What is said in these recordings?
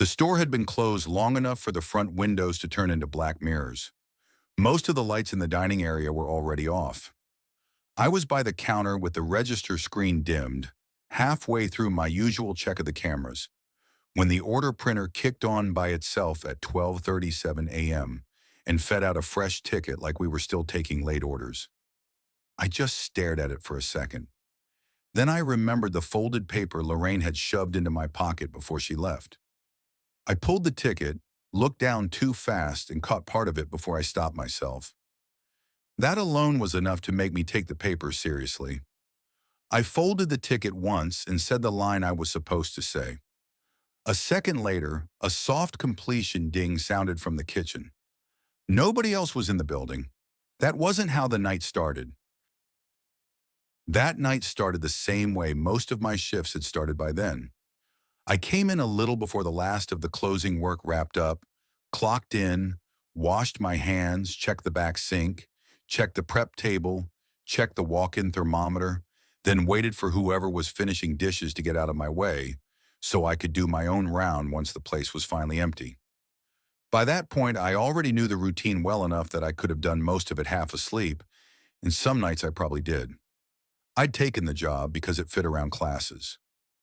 The store had been closed long enough for the front windows to turn into black mirrors. Most of the lights in the dining area were already off. I was by the counter with the register screen dimmed, halfway through my usual check of the cameras, when the order printer kicked on by itself at 12:37 a.m. and fed out a fresh ticket like we were still taking late orders. I just stared at it for a second. Then I remembered the folded paper Lorraine had shoved into my pocket before she left. I pulled the ticket, looked down too fast, and caught part of it before I stopped myself. That alone was enough to make me take the paper seriously. I folded the ticket once and said the line I was supposed to say. A second later, a soft completion ding sounded from the kitchen. Nobody else was in the building. That wasn't how the night started. That night started the same way most of my shifts had started by then. I came in a little before the last of the closing work wrapped up, clocked in, washed my hands, checked the back sink, checked the prep table, checked the walk-in thermometer, then waited for whoever was finishing dishes to get out of my way so I could do my own round once the place was finally empty. By that point, I already knew the routine well enough that I could have done most of it half asleep, and some nights I probably did. I'd taken the job because it fit around classes.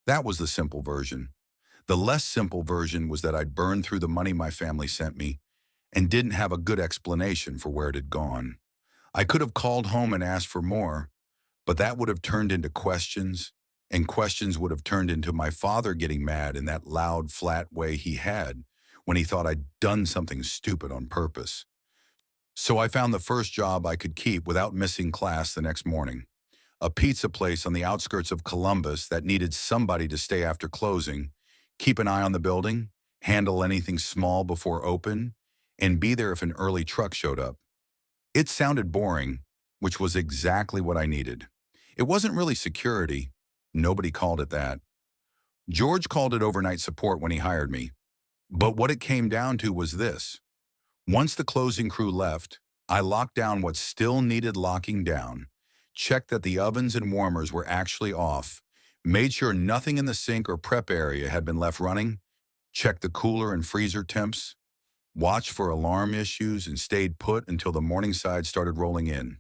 That was the simple version. The less simple version was that I'd burned through the money my family sent me and didn't have a good explanation for where it had gone. I could have called home and asked for more, but that would have turned into questions, and questions would have turned into my father getting mad in that loud, flat way he had when he thought I'd done something stupid on purpose. So I found the first job I could keep without missing class the next morning. A pizza place on the outskirts of Columbus that needed somebody to stay after closing, keep an eye on the building, handle anything small before open, and be there if an early truck showed up. It sounded boring, which was exactly what I needed. It wasn't really security. Nobody called it that. George called it overnight support when he hired me. But what it came down to was this. Once the closing crew left, I locked down what still needed locking down, checked that the ovens and warmers were actually off, made sure nothing in the sink or prep area had been left running, checked the cooler and freezer temps, watched for alarm issues, and stayed put until the Morningside started rolling in.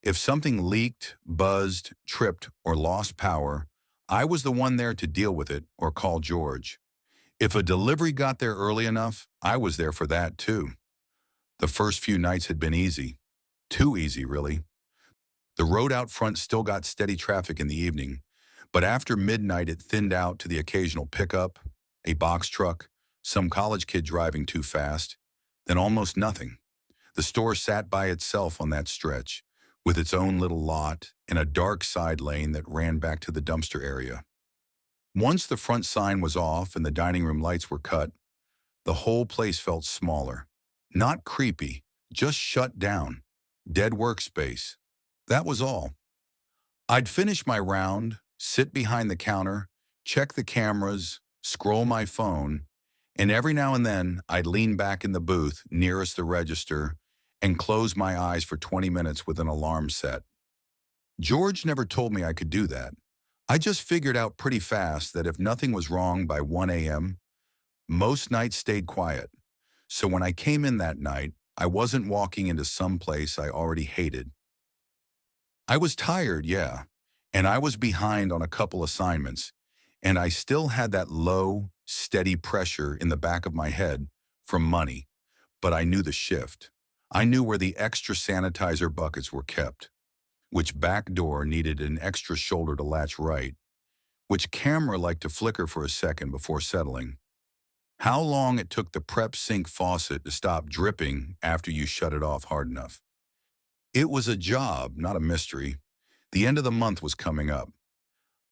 If something leaked, buzzed, tripped, or lost power, I was the one there to deal with it or call George. If a delivery got there early enough, I was there for that too. The first few nights had been easy. Too easy, really. The road out front still got steady traffic in the evening, but after midnight it thinned out to the occasional pickup, a box truck, some college kid driving too fast, then almost nothing. The store sat by itself on that stretch, with its own little lot and a dark side lane that ran back to the dumpster area. Once the front sign was off and the dining room lights were cut, the whole place felt smaller. Not creepy, just shut down. Dead workspace. That was all. I'd finish my round, sit behind the counter, check the cameras, scroll my phone, and every now and then I'd lean back in the booth nearest the register and close my eyes for 20 minutes with an alarm set. George never told me I could do that. I just figured out pretty fast that if nothing was wrong by 1 a.m., most nights stayed quiet. So when I came in that night, I wasn't walking into some place I already hated. I was tired, yeah, and I was behind on a couple assignments, and I still had that low, steady pressure in the back of my head from money, but I knew the shift. I knew where the extra sanitizer buckets were kept, which back door needed an extra shoulder to latch right, which camera liked to flicker for a second before settling, how long it took the prep sink faucet to stop dripping after you shut it off hard enough. It was a job, not a mystery. The end of the month was coming up.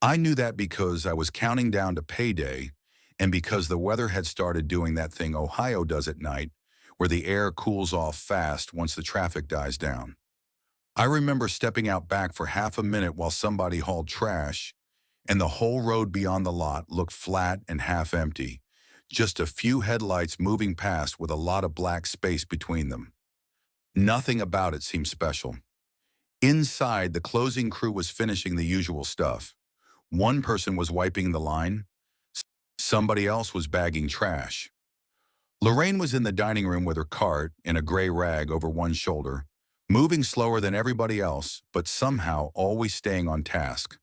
I knew that because I was counting down to payday and because the weather had started doing that thing Ohio does at night, where the air cools off fast once the traffic dies down. I remember stepping out back for half a minute while somebody hauled trash, and the whole road beyond the lot looked flat and half empty, just a few headlights moving past with a lot of black space between them. Nothing about it seemed special. Inside, the closing crew was finishing the usual stuff. One person was wiping the line. Somebody else was bagging trash. Lorraine was in the dining room with her cart in a gray rag over one shoulder, moving slower than everybody else, but somehow always staying on task.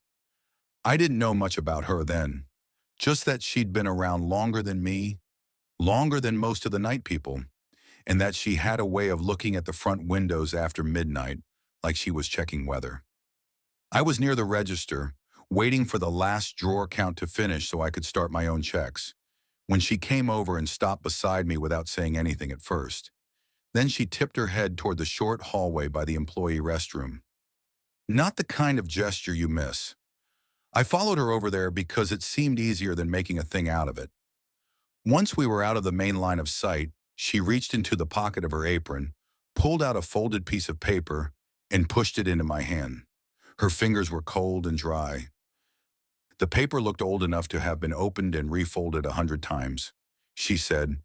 I didn't know much about her then, just that she'd been around longer than me, longer than most of the night people, and that she had a way of looking at the front windows after midnight like she was checking weather. I was near the register, waiting for the last drawer count to finish so I could start my own checks, when she came over and stopped beside me without saying anything at first. Then she tipped her head toward the short hallway by the employee restroom. Not the kind of gesture you miss. I followed her over there because it seemed easier than making a thing out of it. Once we were out of the main line of sight, she reached into the pocket of her apron, pulled out a folded piece of paper, and pushed it into my hand. Her fingers were cold and dry. The paper looked old enough to have been opened and refolded 100 times. She said,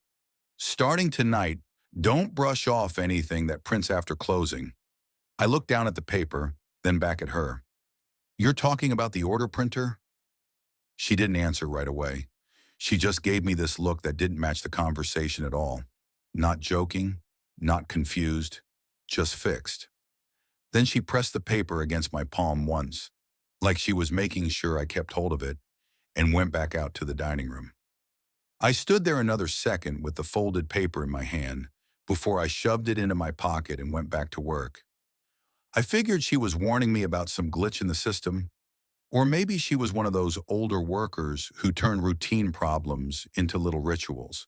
"Starting tonight, don't brush off anything that prints after closing." I looked down at the paper, then back at her. "You're talking about the order printer?" She didn't answer right away. She just gave me this look that didn't match the conversation at all. Not joking, not confused, just fixed. Then she pressed the paper against my palm once, like she was making sure I kept hold of it, and went back out to the dining room. I stood there another second with the folded paper in my hand before I shoved it into my pocket and went back to work. I figured she was warning me about some glitch in the system, or maybe she was one of those older workers who turn routine problems into little rituals.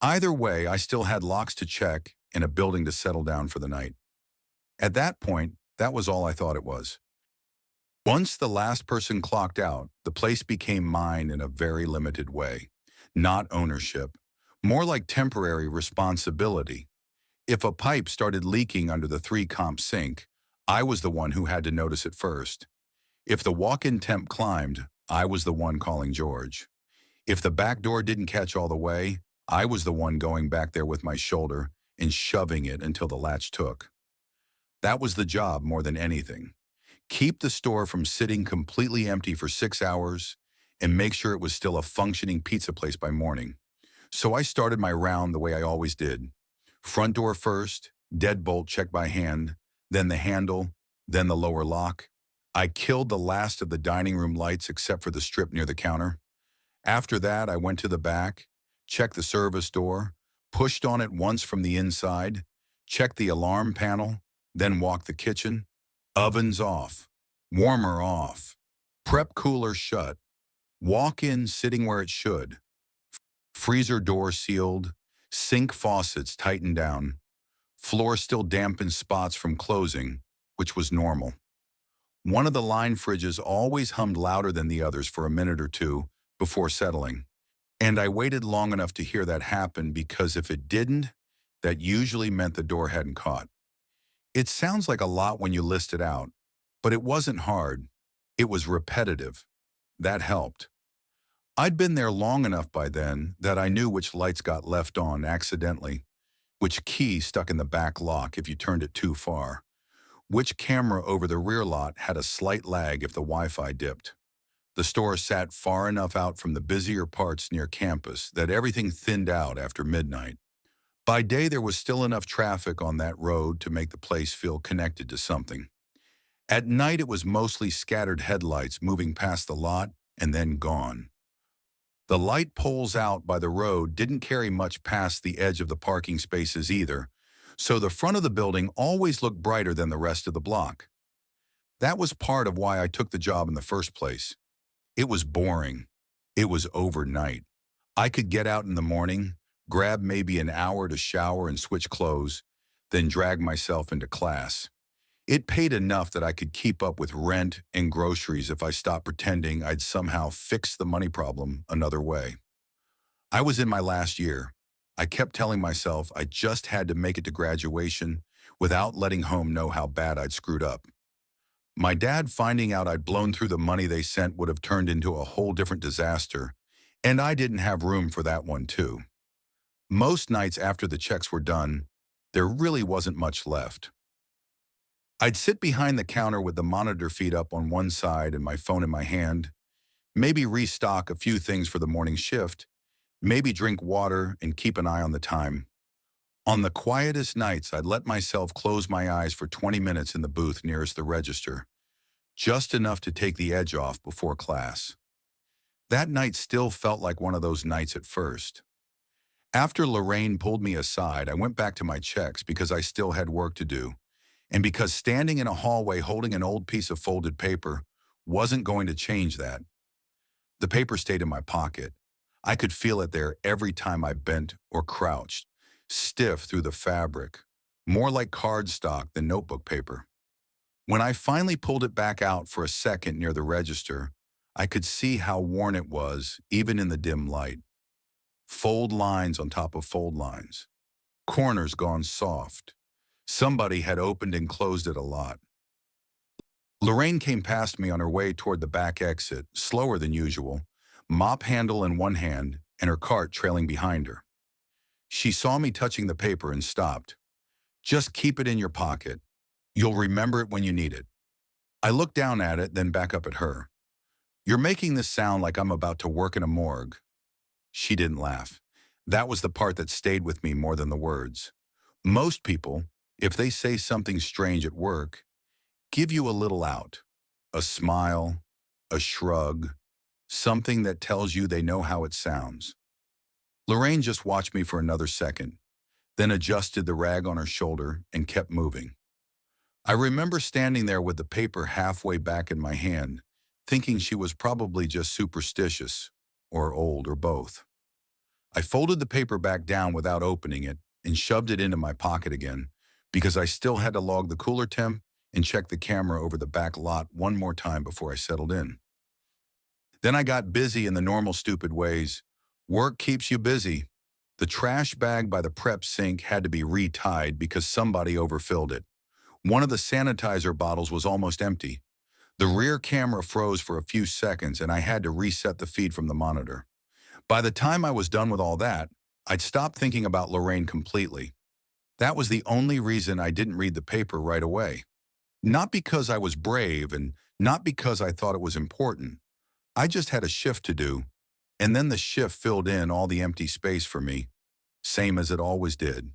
Either way, I still had locks to check and a building to settle down for the night. At that point, that was all I thought it was. Once the last person clocked out, the place became mine in a very limited way. Not ownership, more like temporary responsibility. If a pipe started leaking under the 3-comp sink, I was the one who had to notice it first. If the walk-in temp climbed, I was the one calling George. If the back door didn't catch all the way, I was the one going back there with my shoulder and shoving it until the latch took. That was the job more than anything. Keep the store from sitting completely empty for 6 hours and make sure it was still a functioning pizza place by morning. So I started my round the way I always did. Front door first, deadbolt checked by hand, then the handle, then the lower lock. I killed the last of the dining room lights except for the strip near the counter. After that, I went to the back, checked the service door, pushed on it once from the inside, checked the alarm panel, then walked the kitchen. Ovens off, warmer off, prep cooler shut, walk-in sitting where it should, freezer door sealed, sink faucets tightened down, floor still damp in spots from closing, which was normal. One of the line fridges always hummed louder than the others for a minute or two before settling, and I waited long enough to hear that happen because if it didn't, that usually meant the door hadn't caught. It sounds like a lot when you list it out, but it wasn't hard. It was repetitive. That helped. I'd been there long enough by then that I knew which lights got left on accidentally, which key stuck in the back lock if you turned it too far, which camera over the rear lot had a slight lag if the Wi-Fi dipped. The store sat far enough out from the busier parts near campus that everything thinned out after midnight. By day, there was still enough traffic on that road to make the place feel connected to something. At night, it was mostly scattered headlights moving past the lot and then gone. The light poles out by the road didn't carry much past the edge of the parking spaces either, so the front of the building always looked brighter than the rest of the block. That was part of why I took the job in the first place. It was boring. It was overnight. I could get out in the morning, grab maybe an hour to shower and switch clothes, then drag myself into class. It paid enough that I could keep up with rent and groceries if I stopped pretending I'd somehow fix the money problem another way. I was in my last year. I kept telling myself I just had to make it to graduation without letting home know how bad I'd screwed up. My dad finding out I'd blown through the money they sent would have turned into a whole different disaster, and I didn't have room for that one too. Most nights after the checks were done, there really wasn't much left. I'd sit behind the counter with the monitor feed up on one side and my phone in my hand, maybe restock a few things for the morning shift, maybe drink water and keep an eye on the time. On the quietest nights, I'd let myself close my eyes for 20 minutes in the booth nearest the register, just enough to take the edge off before class. That night still felt like one of those nights at first. After Lorraine pulled me aside, I went back to my checks because I still had work to do, and because standing in a hallway holding an old piece of folded paper wasn't going to change that. The paper stayed in my pocket. I could feel it there every time I bent or crouched, stiff through the fabric, more like cardstock than notebook paper. When I finally pulled it back out for a second near the register, I could see how worn it was, even in the dim light. Fold lines on top of fold lines. Corners gone soft. Somebody had opened and closed it a lot. Lorraine came past me on her way toward the back exit, slower than usual, mop handle in one hand and her cart trailing behind her. She saw me touching the paper and stopped. "Just keep it in your pocket. You'll remember it when you need it." I looked down at it, then back up at her. "You're making this sound like I'm about to work in a morgue." She didn't laugh. That was the part that stayed with me more than the words. Most people, if they say something strange at work, give you a little out. A smile, a shrug, something that tells you they know how it sounds. Lorraine just watched me for another second, then adjusted the rag on her shoulder and kept moving. I remember standing there with the paper halfway back in my hand, thinking she was probably just superstitious, or old, or both. I folded the paper back down without opening it and shoved it into my pocket again, because I still had to log the cooler temp and check the camera over the back lot one more time before I settled in. Then I got busy in the normal stupid ways. Work keeps you busy. The trash bag by the prep sink had to be retied because somebody overfilled it. One of the sanitizer bottles was almost empty. The rear camera froze for a few seconds and I had to reset the feed from the monitor. By the time I was done with all that, I'd stopped thinking about Lorraine completely. That was the only reason I didn't read the paper right away. Not because I was brave and not because I thought it was important. I just had a shift to do, and then the shift filled in all the empty space for me, same as it always did.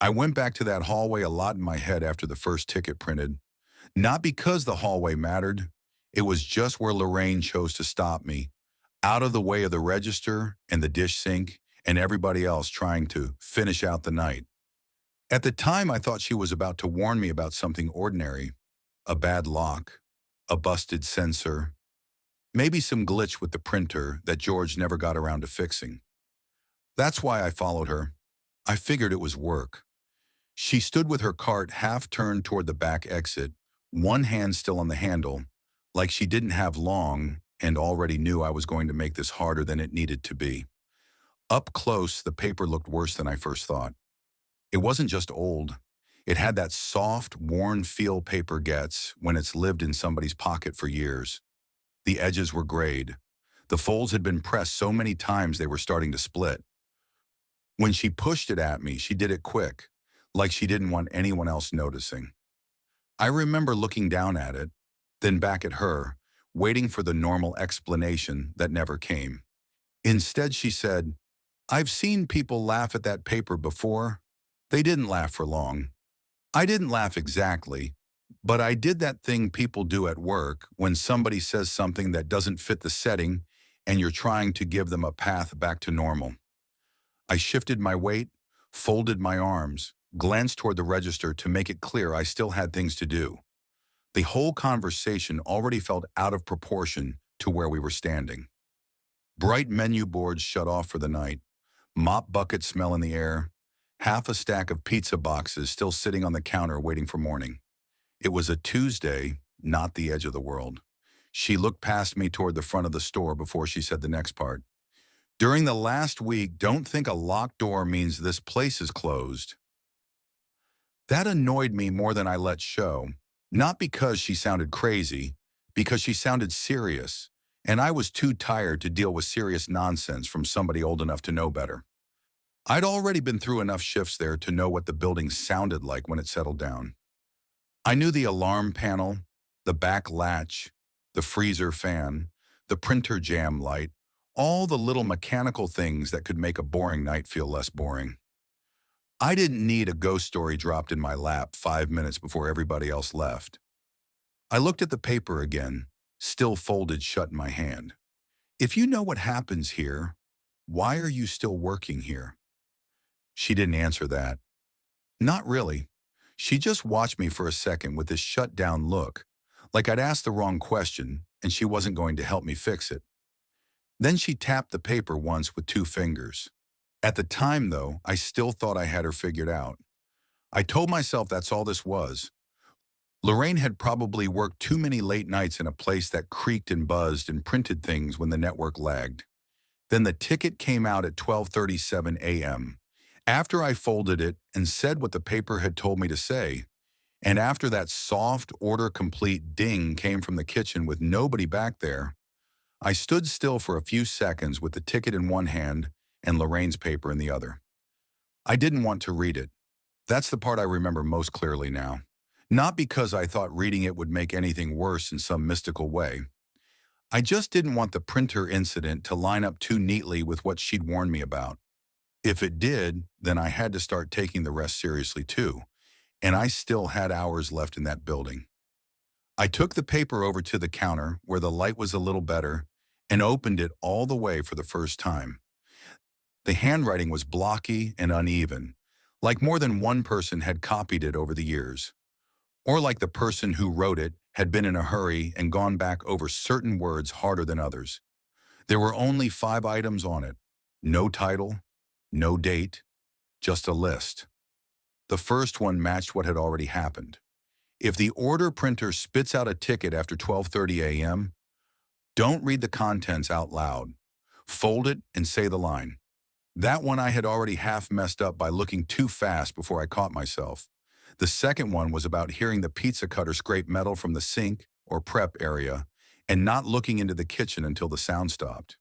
I went back to that hallway a lot in my head after the first ticket printed. Not because the hallway mattered, it was just where Lorraine chose to stop me, out of the way of the register and the dish sink and everybody else trying to finish out the night. At the time, I thought she was about to warn me about something ordinary, a bad lock, a busted sensor, maybe some glitch with the printer that George never got around to fixing. That's why I followed her. I figured it was work. She stood with her cart half turned toward the back exit, one hand still on the handle, like she didn't have long and already knew I was going to make this harder than it needed to be. Up close, the paper looked worse than I first thought. It wasn't just old. It had that soft, worn feel paper gets when it's lived in somebody's pocket for years. The edges were grayed. The folds had been pressed so many times they were starting to split. When she pushed it at me, she did it quick, like she didn't want anyone else noticing. I remember looking down at it, then back at her, waiting for the normal explanation that never came. Instead, she said, "I've seen people laugh at that paper before. They didn't laugh for long. I didn't laugh exactly, but I did that thing people do at work when somebody says something that doesn't fit the setting and you're trying to give them a path back to normal." I shifted my weight, folded my arms, glanced toward the register to make it clear I still had things to do. The whole conversation already felt out of proportion to where we were standing. Bright menu boards shut off for the night, mop bucket smell in the air, half a stack of pizza boxes still sitting on the counter waiting for morning. It was a Tuesday, not the edge of the world. She looked past me toward the front of the store before she said the next part. "During the last week, don't think a locked door means this place is closed." That annoyed me more than I let show, not because she sounded crazy, because she sounded serious, and I was too tired to deal with serious nonsense from somebody old enough to know better. I'd already been through enough shifts there to know what the building sounded like when it settled down. I knew the alarm panel, the back latch, the freezer fan, the printer jam light, all the little mechanical things that could make a boring night feel less boring. I didn't need a ghost story dropped in my lap 5 minutes before everybody else left. I looked at the paper again, still folded shut in my hand. If you know what happens here, why are you still working here? She didn't answer that. Not really. She just watched me for a second with this shut down look, like I'd asked the wrong question and she wasn't going to help me fix it. Then she tapped the paper once with 2 fingers. At the time, though, I still thought I had her figured out. I told myself that's all this was. Lorraine had probably worked too many late nights in a place that creaked and buzzed and printed things when the network lagged. Then the ticket came out at 12:37 a.m. After I folded it and said what the paper had told me to say, and after that soft, order-complete ding came from the kitchen with nobody back there, I stood still for a few seconds with the ticket in one hand and Lorraine's paper in the other. I didn't want to read it. That's the part I remember most clearly now. Not because I thought reading it would make anything worse in some mystical way. I just didn't want the printer incident to line up too neatly with what she'd warned me about. If it did, then I had to start taking the rest seriously too, and I still had hours left in that building. I took the paper over to the counter where the light was a little better and opened it all the way for the first time. The handwriting was blocky and uneven, like more than one person had copied it over the years, or like the person who wrote it had been in a hurry and gone back over certain words harder than others. There were only 5 items on it. No title, no date, just a list. The first one matched what had already happened. If the order printer spits out a ticket after 12:30 a.m., don't read the contents out loud. Fold it and say the line. That one I had already half messed up by looking too fast before I caught myself. The second one was about hearing the pizza cutter scrape metal from the sink or prep area and not looking into the kitchen until the sound stopped.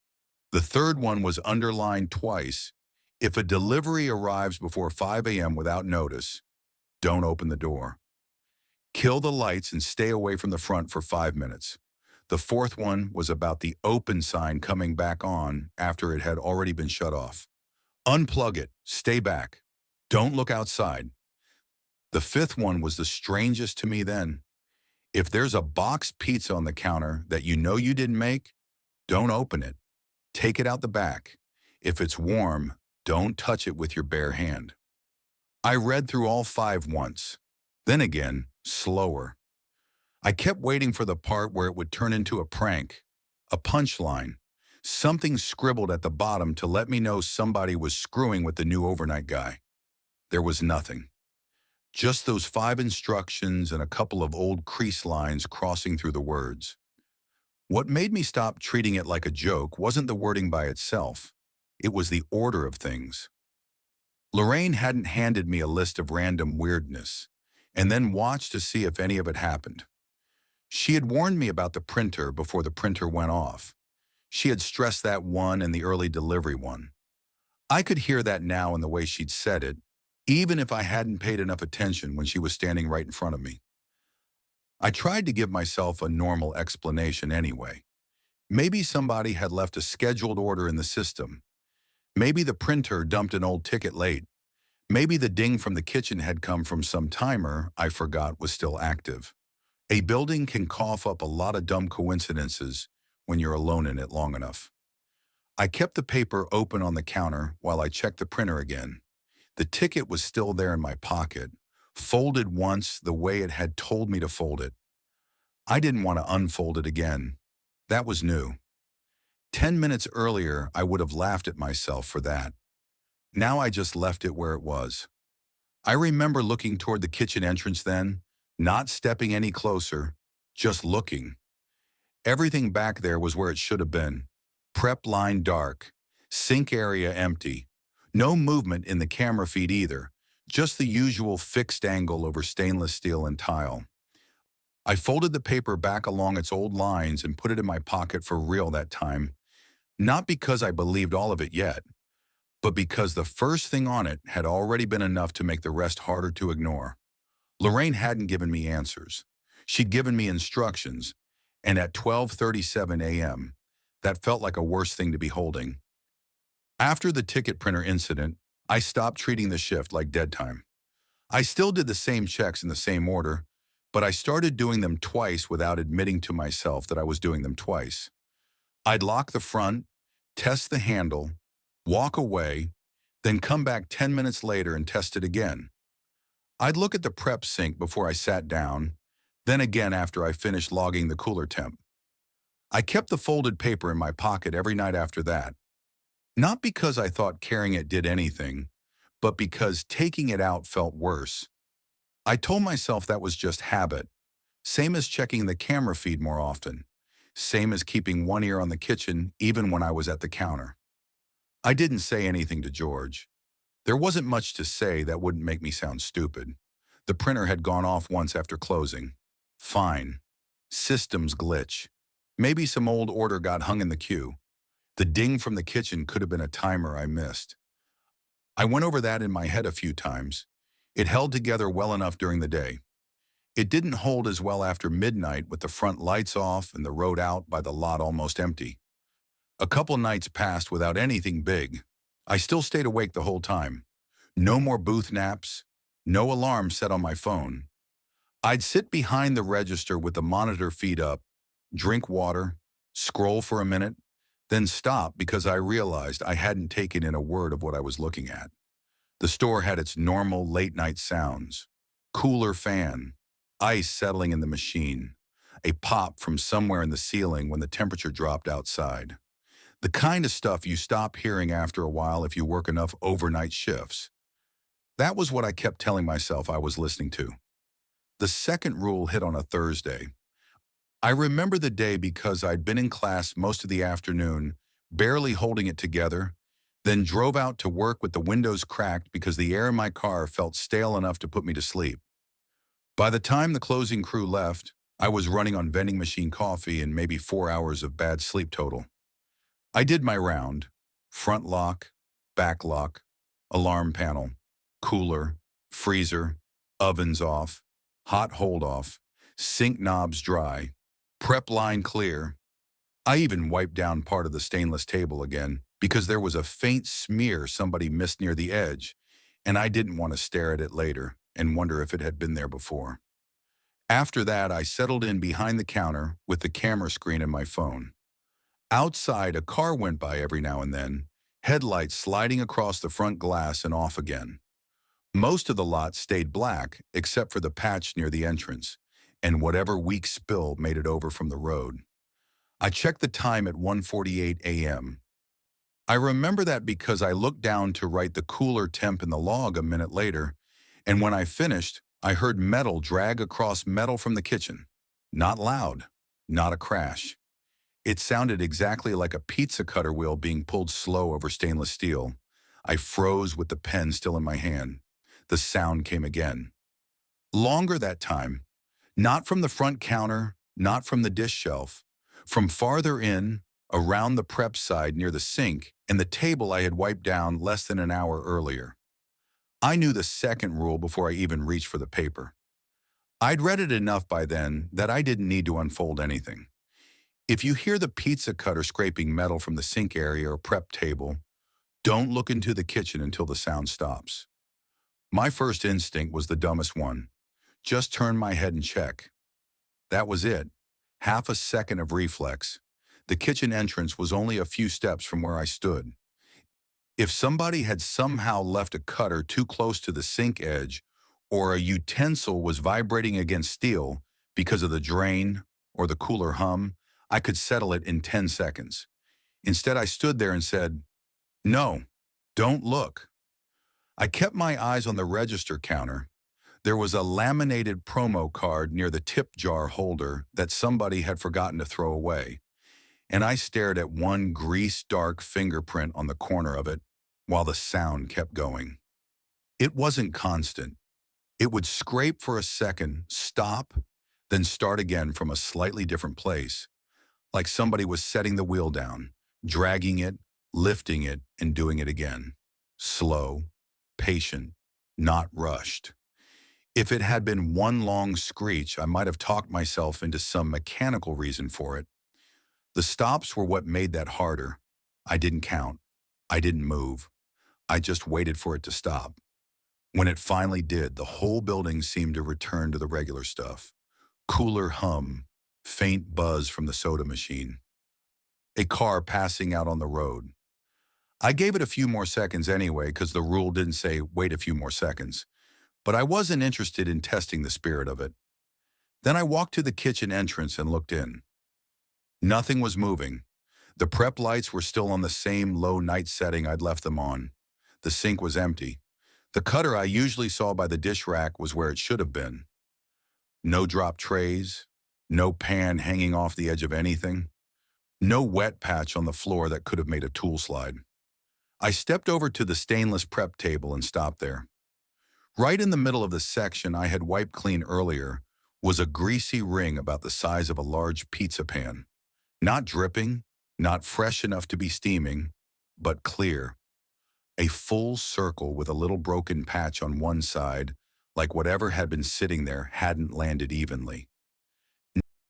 The third one was underlined twice. If a delivery arrives before 5 a.m. without notice, don't open the door. Kill the lights and stay away from the front for 5 minutes. The fourth one was about the open sign coming back on after it had already been shut off. Unplug it, stay back. Don't look outside. The fifth one was the strangest to me then. If there's a boxed pizza on the counter that you know you didn't make, don't open it. Take it out the back. If it's warm, don't touch it with your bare hand. I read through all 5 once. Then again, slower. I kept waiting for the part where it would turn into a prank, a punchline, something scribbled at the bottom to let me know somebody was screwing with the new overnight guy. There was nothing. Just those 5 instructions and a couple of old crease lines crossing through the words. What made me stop treating it like a joke wasn't the wording by itself. It was the order of things. Lorraine hadn't handed me a list of random weirdness and then watched to see if any of it happened. She had warned me about the printer before the printer went off. She had stressed that one and the early delivery one. I could hear that now in the way she'd said it, even if I hadn't paid enough attention when she was standing right in front of me. I tried to give myself a normal explanation anyway. Maybe somebody had left a scheduled order in the system. Maybe the printer dumped an old ticket late. Maybe the ding from the kitchen had come from some timer I forgot was still active. A building can cough up a lot of dumb coincidences when you're alone in it long enough. I kept the paper open on the counter while I checked the printer again. The ticket was still there in my pocket, folded once the way it had told me to fold it. I didn't want to unfold it again. That was new. 10 minutes earlier, I would have laughed at myself for that. Now I just left it where it was. I remember looking toward the kitchen entrance then, not stepping any closer, just looking. Everything back there was where it should have been. Prep line dark, sink area empty. No movement in the camera feed either, just the usual fixed angle over stainless steel and tile. I folded the paper back along its old lines and put it in my pocket for real that time, not because I believed all of it yet, but because the first thing on it had already been enough to make the rest harder to ignore. Lorraine hadn't given me answers. She'd given me instructions, and at 12:37 a.m., That felt like a worse thing to be holding. After the ticket printer incident, I stopped treating the shift like dead time. I still did the same checks in the same order, but I started doing them twice without admitting to myself that I was doing them twice. I'd lock the front, test the handle, walk away, then come back 10 minutes later and test it again. I'd look at the prep sink before I sat down, then again after I finished logging the cooler temp. I kept the folded paper in my pocket every night after that, not because I thought carrying it did anything, but because taking it out felt worse. I told myself that was just habit, same as checking the camera feed more often, same as keeping one ear on the kitchen even when I was at the counter. I didn't say anything to George. There wasn't much to say that wouldn't make me sound stupid. The printer had gone off once after closing. Fine. Systems glitch. Maybe some old order got hung in the queue. The ding from the kitchen could have been a timer I missed. I went over that in my head a few times. It held together well enough during the day. It didn't hold as well after midnight with the front lights off and the road out by the lot almost empty. A couple nights passed without anything big. I still stayed awake the whole time. No more booth naps, no alarm set on my phone. I'd sit behind the register with the monitor feed up, drink water, scroll for a minute, then stop because I realized I hadn't taken in a word of what I was looking at. The store had its normal late-night sounds. Cooler fan, ice settling in the machine, a pop from somewhere in the ceiling when the temperature dropped outside. The kind of stuff you stop hearing after a while if you work enough overnight shifts. That was what I kept telling myself I was listening to. The second rule hit on a Thursday. I remember the day because I'd been in class most of the afternoon, barely holding it together, then drove out to work with the windows cracked because the air in my car felt stale enough to put me to sleep. By the time the closing crew left, I was running on vending machine coffee and maybe 4 hours of bad sleep total. I did my round: front lock, back lock, alarm panel, cooler, freezer, ovens off, hot hold off, sink knobs dry, prep line clear. I even wiped down part of the stainless table again because there was a faint smear somebody missed near the edge, and I didn't want to stare at it later and wonder if it had been there before. After that, I settled in behind the counter with the camera screen and my phone. Outside, a car went by every now and then, headlights sliding across the front glass and off again. Most of the lot stayed black, except for the patch near the entrance, and whatever weak spill made it over from the road. I checked the time at 1:48 a.m. I remember that because I looked down to write the cooler temp in the log a minute later, and when I finished, I heard metal drag across metal from the kitchen. Not loud, not a crash. It sounded exactly like a pizza cutter wheel being pulled slow over stainless steel. I froze with the pen still in my hand. The sound came again. Longer that time. Not from the front counter, not from the dish shelf. From farther in, around the prep side near the sink and the table I had wiped down less than an hour earlier. I knew the second rule before I even reached for the paper. I'd read it enough by then that I didn't need to unfold anything. If you hear the pizza cutter scraping metal from the sink area or prep table, don't look into the kitchen until the sound stops. My first instinct was the dumbest one. Just turn my head and check. That was it. Half a second of reflex. The kitchen entrance was only a few steps from where I stood. If somebody had somehow left a cutter too close to the sink edge, or a utensil was vibrating against steel because of the drain or the cooler hum, I could settle it in 10 seconds. Instead, I stood there and said, "No, don't look." I kept my eyes on the register counter. There was a laminated promo card near the tip jar holder that somebody had forgotten to throw away, and I stared at one grease-dark fingerprint on the corner of it while the sound kept going. It wasn't constant. It would scrape for a second, stop, then start again from a slightly different place, like somebody was setting the wheel down, dragging it, lifting it, and doing it again. Slow, patient, not rushed. If it had been one long screech, I might have talked myself into some mechanical reason for it. The stops were what made that harder. I didn't count. I didn't move. I just waited for it to stop. When it finally did, the whole building seemed to return to the regular stuff. Cooler hum, faint buzz from the soda machine. A car passing out on the road. I gave it a few more seconds anyway because the rule didn't say wait a few more seconds. But I wasn't interested in testing the spirit of it. Then I walked to the kitchen entrance and looked in. Nothing was moving. The prep lights were still on the same low night setting I'd left them on. The sink was empty. The cutter I usually saw by the dish rack was where it should have been. No drop trays, no pan hanging off the edge of anything, no wet patch on the floor that could have made a tool slide. I stepped over to the stainless prep table and stopped there. Right in the middle of the section I had wiped clean earlier was a greasy ring about the size of a large pizza pan. Not dripping, not fresh enough to be steaming, but clear. A full circle with a little broken patch on one side, like whatever had been sitting there hadn't landed evenly.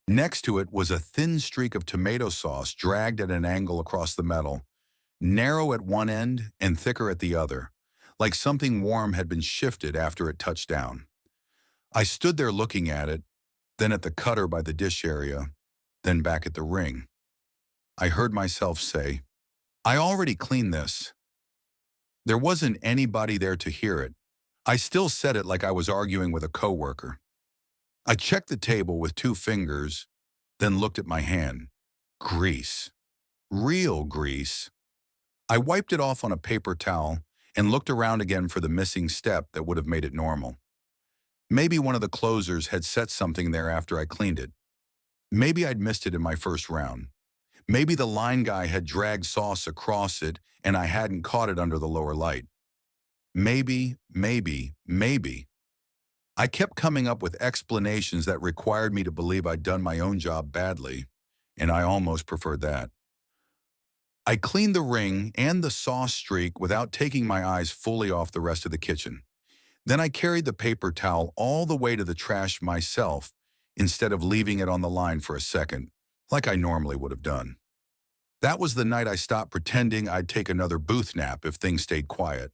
Next to it was a thin streak of tomato sauce dragged at an angle across the metal, narrow at one end and thicker at the other, like something warm had been shifted after it touched down. I stood there looking at it, then at the cutter by the dish area, then back at the ring. I heard myself say, I already cleaned this. There wasn't anybody there to hear it. I still said it like I was arguing with a coworker. I checked the table with 2 fingers, then looked at my hand. Grease. Real grease. I wiped it off on a paper towel and looked around again for the missing step that would have made it normal. Maybe one of the closers had set something there after I cleaned it. Maybe I'd missed it in my first round. Maybe the line guy had dragged sauce across it and I hadn't caught it under the lower light. Maybe. I kept coming up with explanations that required me to believe I'd done my own job badly, and I almost preferred that. I cleaned the ring and the sauce streak without taking my eyes fully off the rest of the kitchen. Then I carried the paper towel all the way to the trash myself instead of leaving it on the line for a second, like I normally would have done. That was the night I stopped pretending I'd take another booth nap if things stayed quiet.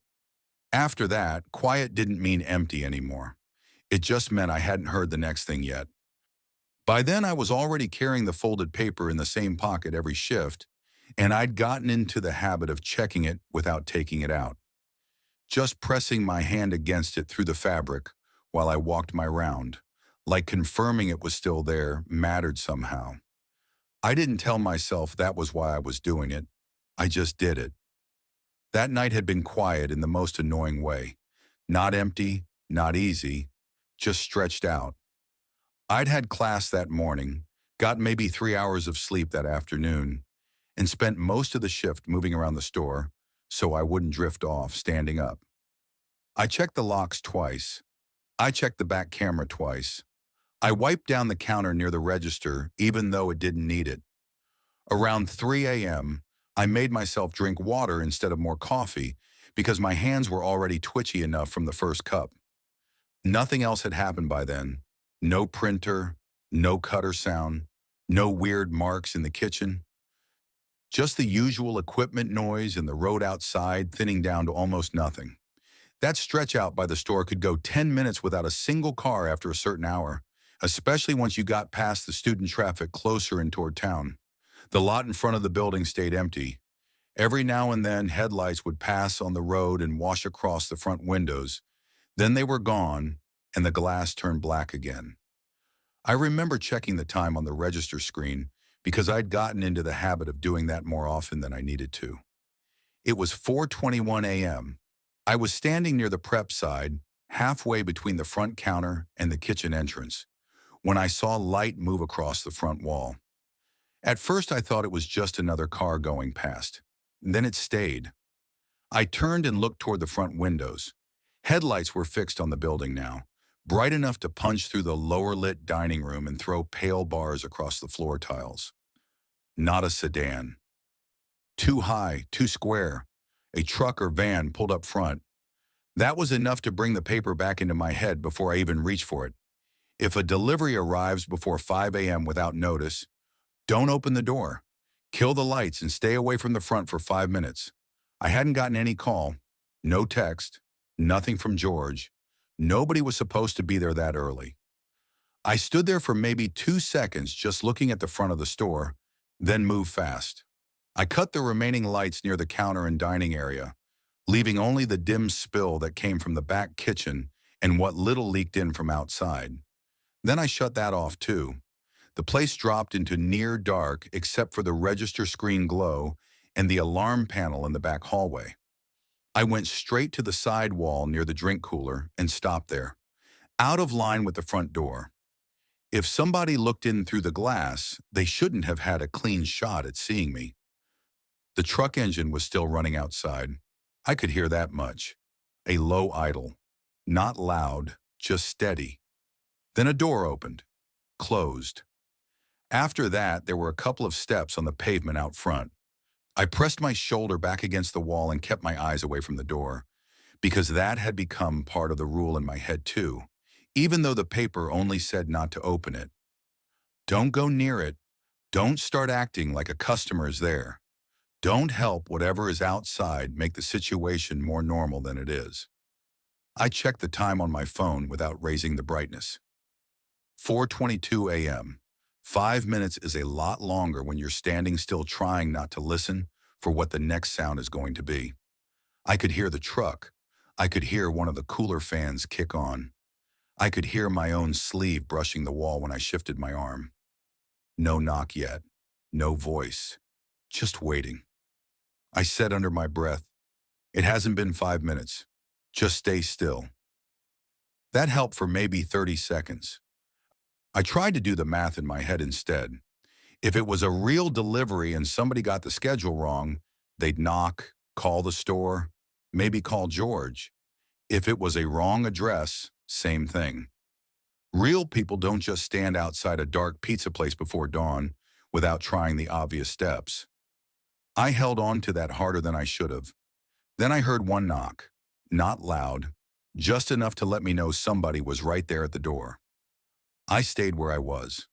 After that, quiet didn't mean empty anymore. It just meant I hadn't heard the next thing yet. By then, I was already carrying the folded paper in the same pocket every shift, and I'd gotten into the habit of checking it without taking it out. Just pressing my hand against it through the fabric while I walked my round, like confirming it was still there, mattered somehow. I didn't tell myself that was why I was doing it. I just did it. That night had been quiet in the most annoying way. Not empty, not easy, just stretched out. I'd had class that morning, got maybe 3 hours of sleep that afternoon, and spent most of the shift moving around the store so I wouldn't drift off standing up. I checked the locks twice. I checked the back camera twice. I wiped down the counter near the register even though it didn't need it. Around 3 a.m., I made myself drink water instead of more coffee because my hands were already twitchy enough from the first cup. Nothing else had happened by then. No printer, no cutter sound, no weird marks in the kitchen. Just the usual equipment noise and the road outside thinning down to almost nothing. That stretch out by the store could go 10 minutes without a single car after a certain hour, especially once you got past the student traffic closer in toward town. The lot in front of the building stayed empty. Every now and then, headlights would pass on the road and wash across the front windows. Then they were gone, and the glass turned black again. I remember checking the time on the register screen because I'd gotten into the habit of doing that more often than I needed to. It was 4:21 a.m. I was standing near the prep side, halfway between the front counter and the kitchen entrance, when I saw light move across the front wall. At first, I thought it was just another car going past. Then it stayed. I turned and looked toward the front windows. Headlights were fixed on the building now, bright enough to punch through the lower-lit dining room and throw pale bars across the floor tiles. Not a sedan. Too high, too square. A truck or van pulled up front. That was enough to bring the paper back into my head before I even reached for it. If a delivery arrives before 5 a.m. without notice, don't open the door. Kill the lights and stay away from the front for 5 minutes. I hadn't gotten any call, no text, nothing from George. Nobody was supposed to be there that early. I stood there for maybe 2 seconds just looking at the front of the store, then moved fast. I cut the remaining lights near the counter and dining area, leaving only the dim spill that came from the back kitchen and what little leaked in from outside. Then I shut that off too. The place dropped into near dark except for the register screen glow and the alarm panel in the back hallway. I went straight to the side wall near the drink cooler and stopped there, out of line with the front door. If somebody looked in through the glass, they shouldn't have had a clean shot at seeing me. The truck engine was still running outside. I could hear that much. A low idle. Not loud, just steady. Then a door opened. Closed. After that, there were a couple of steps on the pavement out front. I pressed my shoulder back against the wall and kept my eyes away from the door, because that had become part of the rule in my head too, even though the paper only said not to open it. Don't go near it. Don't start acting like a customer is there. Don't help whatever is outside make the situation more normal than it is. I checked the time on my phone without raising the brightness. 4:22 a.m. 5 minutes is a lot longer when you're standing still trying not to listen for what the next sound is going to be. I could hear the truck. I could hear one of the cooler fans kick on. I could hear my own sleeve brushing the wall when I shifted my arm. No knock yet. No voice. Just waiting. I said under my breath, "It hasn't been 5 minutes. Just stay still." That helped for maybe 30 seconds. I tried to do the math in my head instead. If it was a real delivery and somebody got the schedule wrong, they'd knock, call the store, maybe call George. If it was a wrong address, same thing. Real people don't just stand outside a dark pizza place before dawn without trying the obvious steps. I held on to that harder than I should have. Then I heard one knock, not loud, just enough to let me know somebody was right there at the door. I stayed where I was.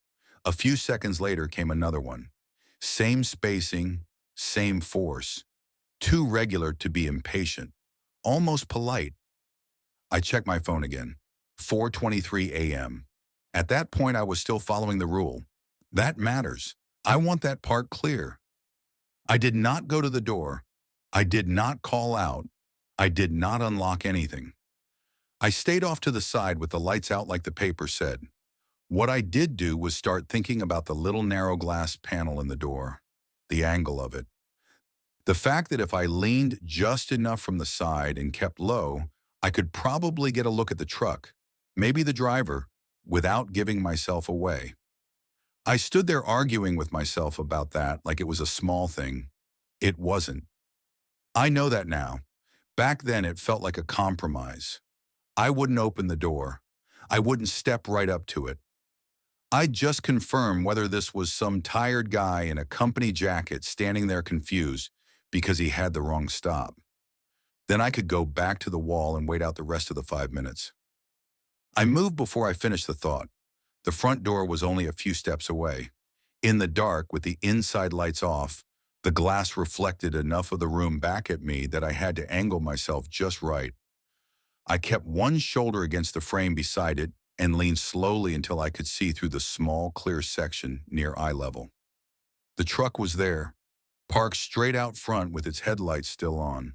A few seconds later came another one. Same spacing, same force. Too regular to be impatient. Almost polite. I checked my phone again. 4:23 a.m. At that point, I was still following the rule. That matters. I want that part clear. I did not go to the door. I did not call out. I did not unlock anything. I stayed off to the side with the lights out like the paper said. What I did do was start thinking about the little narrow glass panel in the door, the angle of it. The fact that if I leaned just enough from the side and kept low, I could probably get a look at the truck, maybe the driver, without giving myself away. I stood there arguing with myself about that like it was a small thing. It wasn't. I know that now. Back then it felt like a compromise. I wouldn't open the door. I wouldn't step right up to it. I'd just confirm whether this was some tired guy in a company jacket standing there confused because he had the wrong stop. Then I could go back to the wall and wait out the rest of the 5 minutes. I moved before I finished the thought. The front door was only a few steps away. In the dark, with the inside lights off, the glass reflected enough of the room back at me that I had to angle myself just right. I kept one shoulder against the frame beside it and leaned slowly until I could see through the small, clear section near eye level. The truck was there, parked straight out front with its headlights still on.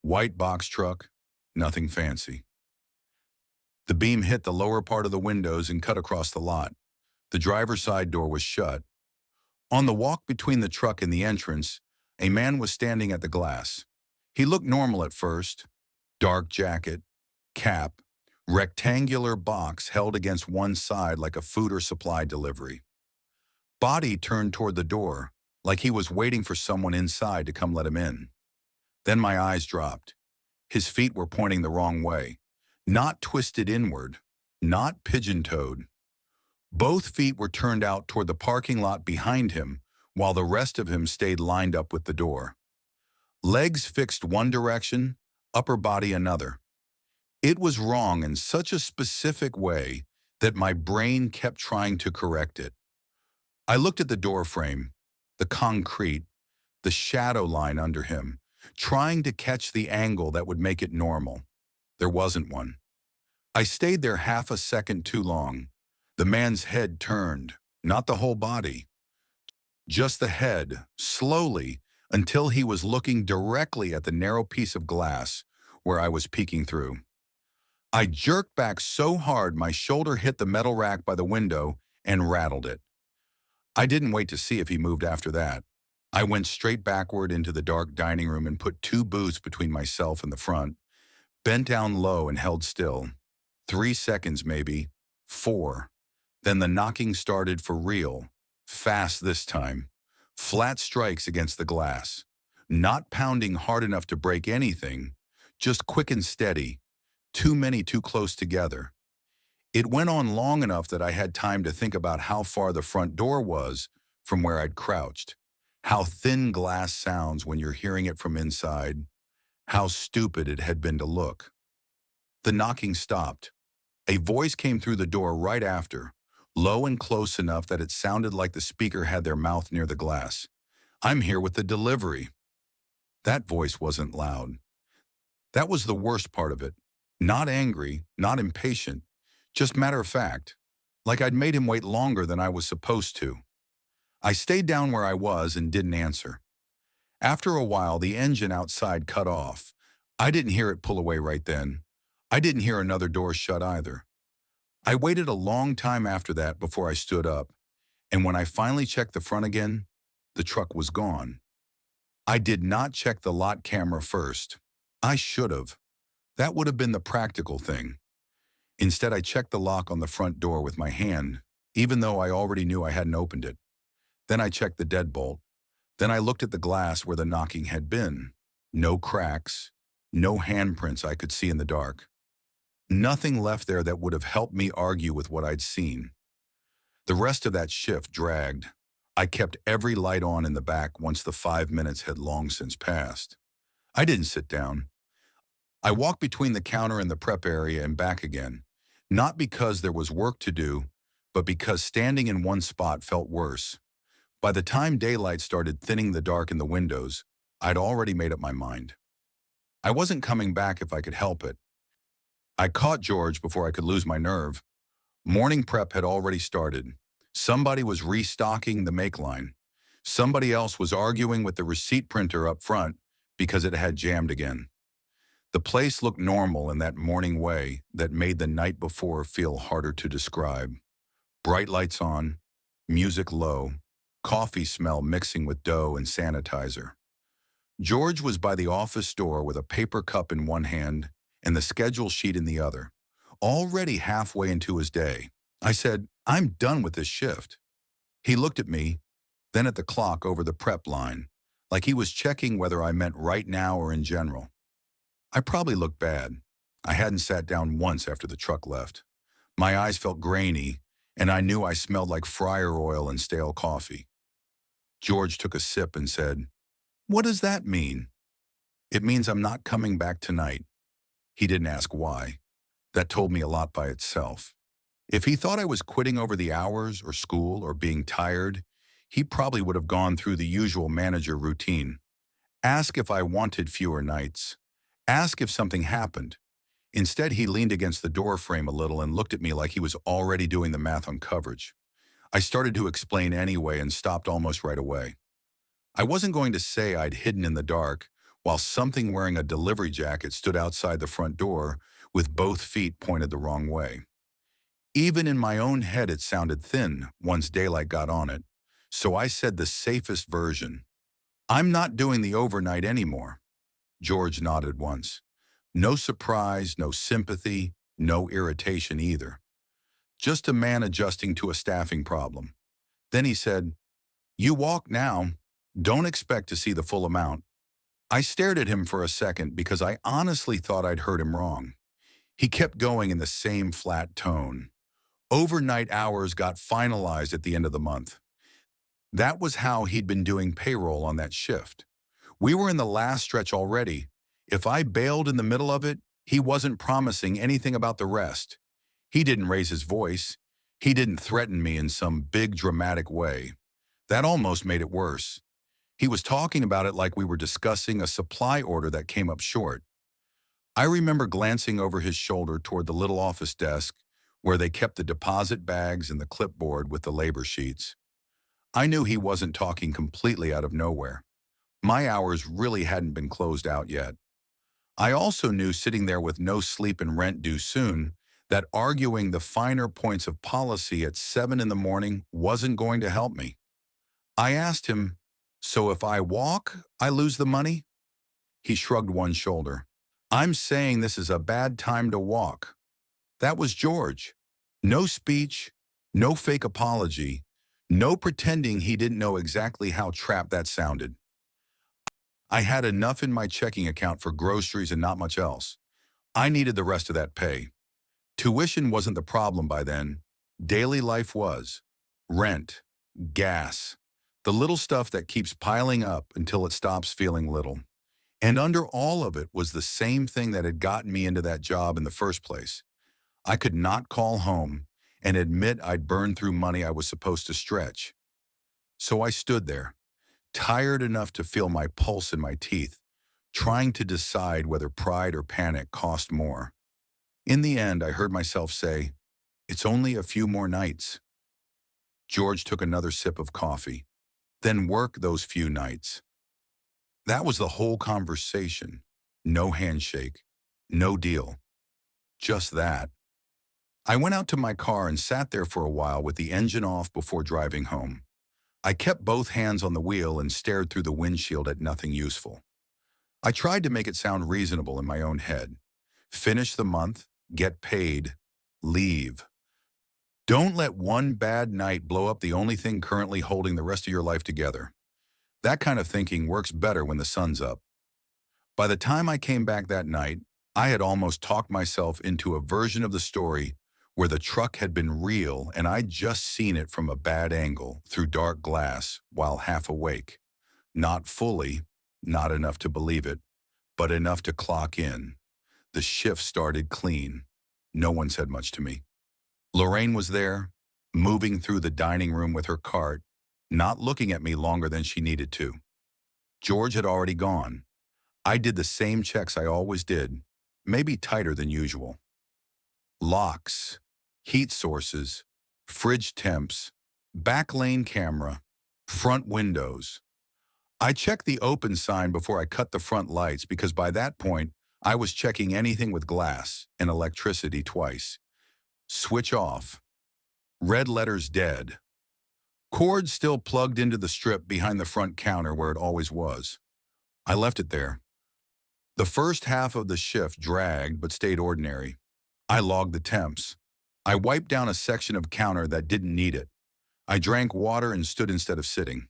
White box truck, nothing fancy. The beam hit the lower part of the windows and cut across the lot. The driver's side door was shut. On the walk between the truck and the entrance, a man was standing at the glass. He looked normal at first. Dark jacket, cap, rectangular box held against one side like a food or supply delivery. Body turned toward the door, like he was waiting for someone inside to come let him in. Then my eyes dropped. His feet were pointing the wrong way. Not twisted inward, not pigeon-toed. Both feet were turned out toward the parking lot behind him, while the rest of him stayed lined up with the door. Legs fixed one direction, upper body another. It was wrong in such a specific way that my brain kept trying to correct it. I looked at the door frame. The concrete, the shadow line under him, trying to catch the angle that would make it normal. There wasn't one. I stayed there half a second too long. The man's head turned, not the whole body, just the head, slowly, until he was looking directly at the narrow piece of glass where I was peeking through. I jerked back so hard my shoulder hit the metal rack by the window and rattled it. I didn't wait to see if he moved after that. I went straight backward into the dark dining room and put two boots between myself and the front, bent down low and held still. 3 seconds maybe, 4. Then the knocking started for real, fast this time. Flat strikes against the glass, not pounding hard enough to break anything, just quick and steady, too many too close together. It went on long enough that I had time to think about how far the front door was from where I'd crouched, how thin glass sounds when you're hearing it from inside, how stupid it had been to look. The knocking stopped. A voice came through the door right after, low and close enough that it sounded like the speaker had their mouth near the glass. "I'm here with the delivery." That voice wasn't loud. That was the worst part of it. Not angry, not impatient, just matter of fact, like I'd made him wait longer than I was supposed to. I stayed down where I was and didn't answer. After a while, the engine outside cut off. I didn't hear it pull away right then. I didn't hear another door shut either. I waited a long time after that before I stood up, and when I finally checked the front again, the truck was gone. I did not check the lot camera first. I should have. That would have been the practical thing. Instead, I checked the lock on the front door with my hand, even though I already knew I hadn't opened it. Then I checked the deadbolt. Then I looked at the glass where the knocking had been. No cracks, no handprints I could see in the dark. Nothing left there that would have helped me argue with what I'd seen. The rest of that shift dragged. I kept every light on in the back once the 5 minutes had long since passed. I didn't sit down. I walked between the counter and the prep area and back again, not because there was work to do, but because standing in one spot felt worse. By the time daylight started thinning the dark in the windows, I'd already made up my mind. I wasn't coming back if I could help it. I caught George before I could lose my nerve. Morning prep had already started. Somebody was restocking the make line. Somebody else was arguing with the receipt printer up front because it had jammed again. The place looked normal in that morning way that made the night before feel harder to describe. Bright lights on, music low, coffee smell mixing with dough and sanitizer. George was by the office door with a paper cup in one hand and the schedule sheet in the other, already halfway into his day. I said, "I'm done with this shift." He looked at me, then at the clock over the prep line, like he was checking whether I meant right now or in general. I probably looked bad. I hadn't sat down once after the truck left. My eyes felt grainy, and I knew I smelled like fryer oil and stale coffee. George took a sip and said, "What does that mean?" "It means I'm not coming back tonight." He didn't ask why. That told me a lot by itself. If he thought I was quitting over the hours or school or being tired, he probably would have gone through the usual manager routine. Ask if I wanted fewer nights. Ask if something happened. Instead, he leaned against the door frame a little and looked at me like he was already doing the math on coverage. I started to explain anyway and stopped almost right away. I wasn't going to say I'd hidden in the dark while something wearing a delivery jacket stood outside the front door with both feet pointed the wrong way. Even in my own head it sounded thin once daylight got on it, so I said the safest version. "I'm not doing the overnight anymore." George nodded once. No surprise, no sympathy, no irritation either. Just a man adjusting to a staffing problem. Then he said, "You walk now. Don't expect to see the full amount." I stared at him for a second because I honestly thought I'd heard him wrong. He kept going in the same flat tone. Overnight hours got finalized at the end of the month. That was how he'd been doing payroll on that shift. We were in the last stretch already. If I bailed in the middle of it, he wasn't promising anything about the rest. He didn't raise his voice. He didn't threaten me in some big dramatic way. That almost made it worse. He was talking about it like we were discussing a supply order that came up short. I remember glancing over his shoulder toward the little office desk where they kept the deposit bags and the clipboard with the labor sheets. I knew he wasn't talking completely out of nowhere. My hours really hadn't been closed out yet. I also knew, sitting there with no sleep and rent due soon, that arguing the finer points of policy at 7 in the morning wasn't going to help me. I asked him, "So if I walk, I lose the money?" He shrugged one shoulder. "I'm saying this is a bad time to walk." That was George. No speech, no fake apology, no pretending he didn't know exactly how trapped that sounded. I had enough in my checking account for groceries and not much else. I needed the rest of that pay. Tuition wasn't the problem by then. Daily life was. Rent, gas, the little stuff that keeps piling up until it stops feeling little. And under all of it was the same thing that had gotten me into that job in the first place. I could not call home and admit I'd burned through money I was supposed to stretch. So I stood there, tired enough to feel my pulse in my teeth, trying to decide whether pride or panic cost more. In the end, I heard myself say, "It's only a few more nights." George took another sip of coffee. "Then work those few nights." That was the whole conversation. No handshake, no deal, just that. I went out to my car and sat there for a while with the engine off before driving home. I kept both hands on the wheel and stared through the windshield at nothing useful. I tried to make it sound reasonable in my own head. Finish the month, get paid, leave. Don't let one bad night blow up the only thing currently holding the rest of your life together. That kind of thinking works better when the sun's up. By the time I came back that night, I had almost talked myself into a version of the story where the truck had been real and I'd just seen it from a bad angle through dark glass while half awake. Not fully, not enough to believe it, but enough to clock in. The shift started clean. No one said much to me. Lorraine was there, moving through the dining room with her cart, not looking at me longer than she needed to. George had already gone. I did the same checks I always did, maybe tighter than usual. Locks, heat sources, fridge temps, back lane camera, front windows. I checked the open sign before I cut the front lights because by that point, I was checking anything with glass and electricity twice. Switch off. Red letters dead. Cord still plugged into the strip behind the front counter where it always was. I left it there. The first half of the shift dragged but stayed ordinary. I logged the temps. I wiped down a section of counter that didn't need it. I drank water and stood instead of sitting.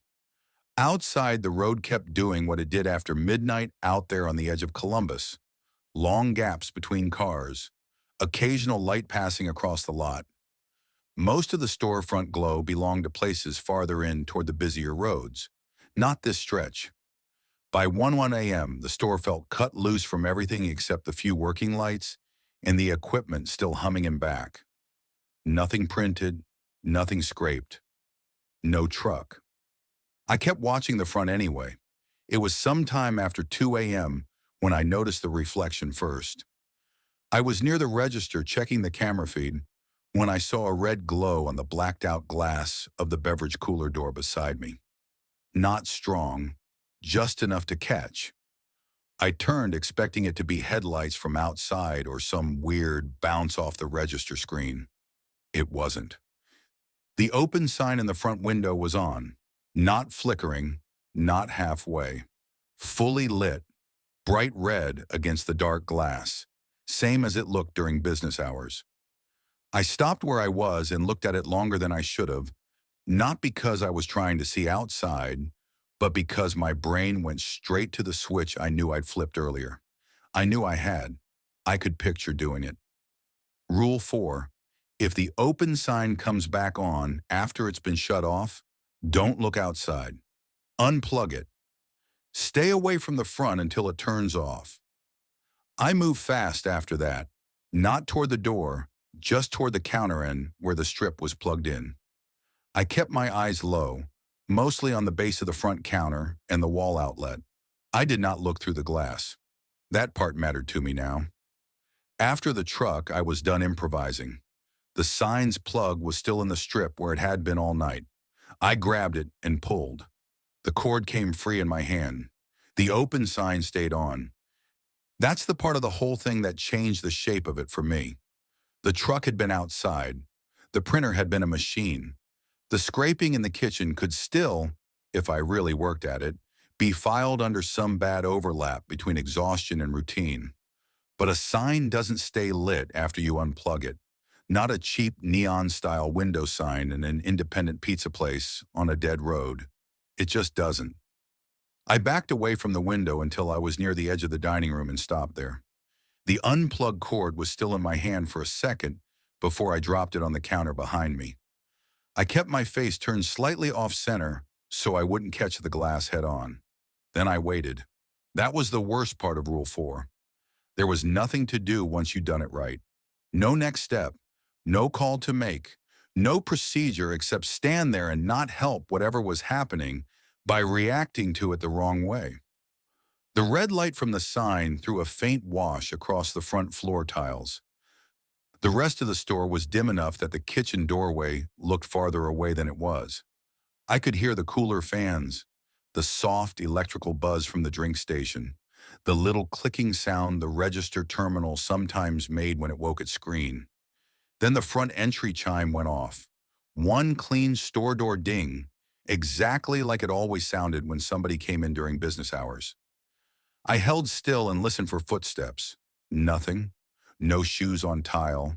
Outside, the road kept doing what it did after midnight out there on the edge of Columbus. Long gaps between cars, occasional light passing across the lot. Most of the storefront glow belonged to places farther in toward the busier roads. Not this stretch. By 1 a.m., the store felt cut loose from everything except the few working lights and the equipment still humming him back. Nothing printed, nothing scraped. No truck. I kept watching the front anyway. It was sometime after 2 a.m. when I noticed the reflection first. I was near the register checking the camera feed when I saw a red glow on the blacked-out glass of the beverage cooler door beside me. Not strong, just enough to catch. I turned, expecting it to be headlights from outside or some weird bounce off the register screen. It wasn't. The open sign in the front window was on, not flickering, not halfway. Fully lit, bright red against the dark glass, same as it looked during business hours. I stopped where I was and looked at it longer than I should have, not because I was trying to see outside, but because my brain went straight to the switch I knew I'd flipped earlier. I knew I had. I could picture doing it. Rule 4. If the open sign comes back on after it's been shut off, don't look outside. Unplug it. Stay away from the front until it turns off. I moved fast after that, not toward the door, just toward the counter end where the strip was plugged in. I kept my eyes low, mostly on the base of the front counter and the wall outlet. I did not look through the glass. That part mattered to me now. After the truck, I was done improvising. The sign's plug was still in the strip where it had been all night. I grabbed it and pulled. The cord came free in my hand. The open sign stayed on. That's the part of the whole thing that changed the shape of it for me. The truck had been outside. The printer had been a machine. The scraping in the kitchen could still, if I really worked at it, be filed under some bad overlap between exhaustion and routine. But a sign doesn't stay lit after you unplug it. Not a cheap neon-style window sign in an independent pizza place on a dead road. It just doesn't. I backed away from the window until I was near the edge of the dining room and stopped there. The unplugged cord was still in my hand for a second before I dropped it on the counter behind me. I kept my face turned slightly off-center so I wouldn't catch the glass head-on. Then I waited. That was the worst part of Rule 4. There was nothing to do once you'd done it right. No next step, no call to make, no procedure except stand there and not help whatever was happening by reacting to it the wrong way. The red light from the sign threw a faint wash across the front floor tiles. The rest of the store was dim enough that the kitchen doorway looked farther away than it was. I could hear the cooler fans, the soft electrical buzz from the drink station, the little clicking sound the register terminal sometimes made when it woke its screen. Then the front entry chime went off. One clean store door ding, exactly like it always sounded when somebody came in during business hours. I held still and listened for footsteps. Nothing. No shoes on tile.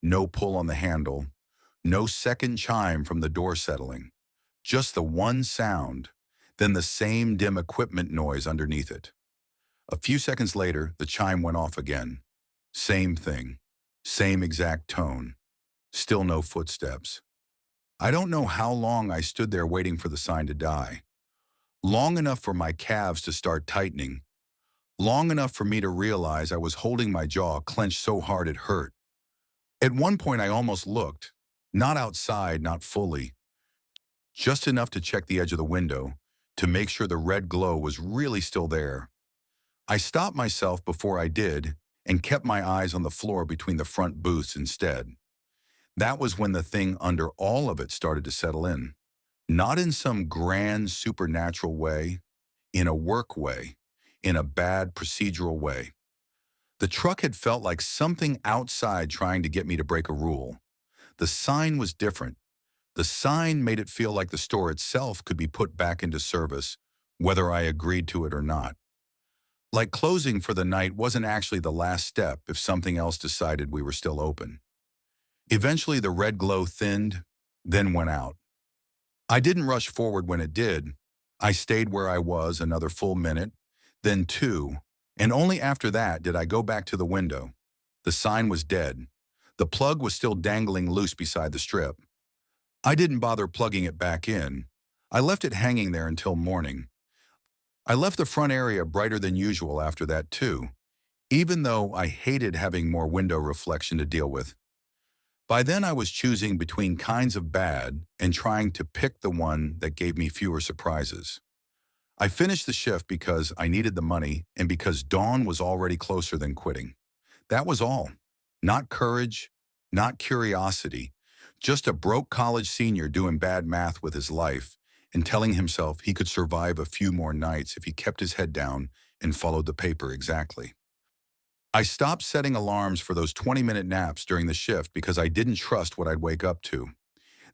No pull on the handle. No second chime from the door settling. Just the one sound, then the same dim equipment noise underneath it. A few seconds later, the chime went off again. Same thing. Same exact tone. Still no footsteps. I don't know how long I stood there waiting for the sign to die. Long enough for my calves to start tightening. Long enough for me to realize I was holding my jaw clenched so hard it hurt. At one point I almost looked. Not outside, not fully. Just enough to check the edge of the window, to make sure the red glow was really still there. I stopped myself before I did and kept my eyes on the floor between the front booths instead. That was when the thing under all of it started to settle in. Not in some grand supernatural way, in a work way, in a bad procedural way. The truck had felt like something outside trying to get me to break a rule. The sign was different. The sign made it feel like the store itself could be put back into service, whether I agreed to it or not. Like closing for the night wasn't actually the last step if something else decided we were still open. Eventually the red glow thinned, then went out. I didn't rush forward when it did. I stayed where I was another full minute, then two, and only after that did I go back to the window. The sign was dead. The plug was still dangling loose beside the strip. I didn't bother plugging it back in. I left it hanging there until morning. I left the front area brighter than usual after that too, even though I hated having more window reflection to deal with. By then I was choosing between kinds of bad and trying to pick the one that gave me fewer surprises. I finished the shift because I needed the money and because dawn was already closer than quitting. That was all. Not courage, not curiosity, just a broke college senior doing bad math with his life and telling himself he could survive a few more nights if he kept his head down and followed the paper exactly. I stopped setting alarms for those 20-minute naps during the shift because I didn't trust what I'd wake up to.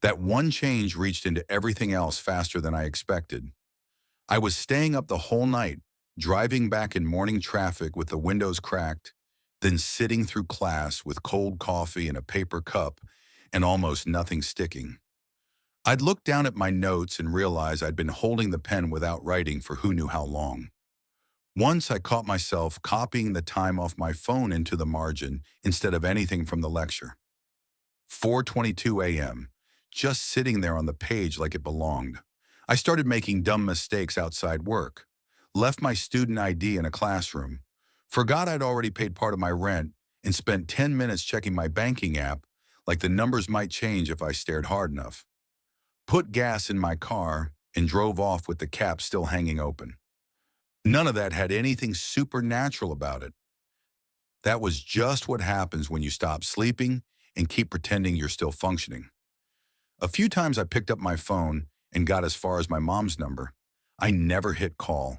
That one change reached into everything else faster than I expected. I was staying up the whole night, driving back in morning traffic with the windows cracked, then sitting through class with cold coffee in a paper cup and almost nothing sticking. I'd look down at my notes and realize I'd been holding the pen without writing for who knew how long. Once I caught myself copying the time off my phone into the margin instead of anything from the lecture. 4:22 a.m., just sitting there on the page like it belonged. I started making dumb mistakes outside work. Left my student ID in a classroom. Forgot I'd already paid part of my rent and spent 10 minutes checking my banking app like the numbers might change if I stared hard enough. Put gas in my car, and drove off with the cap still hanging open. None of that had anything supernatural about it. That was just what happens when you stop sleeping and keep pretending you're still functioning. A few times I picked up my phone and got as far as my mom's number. I never hit call.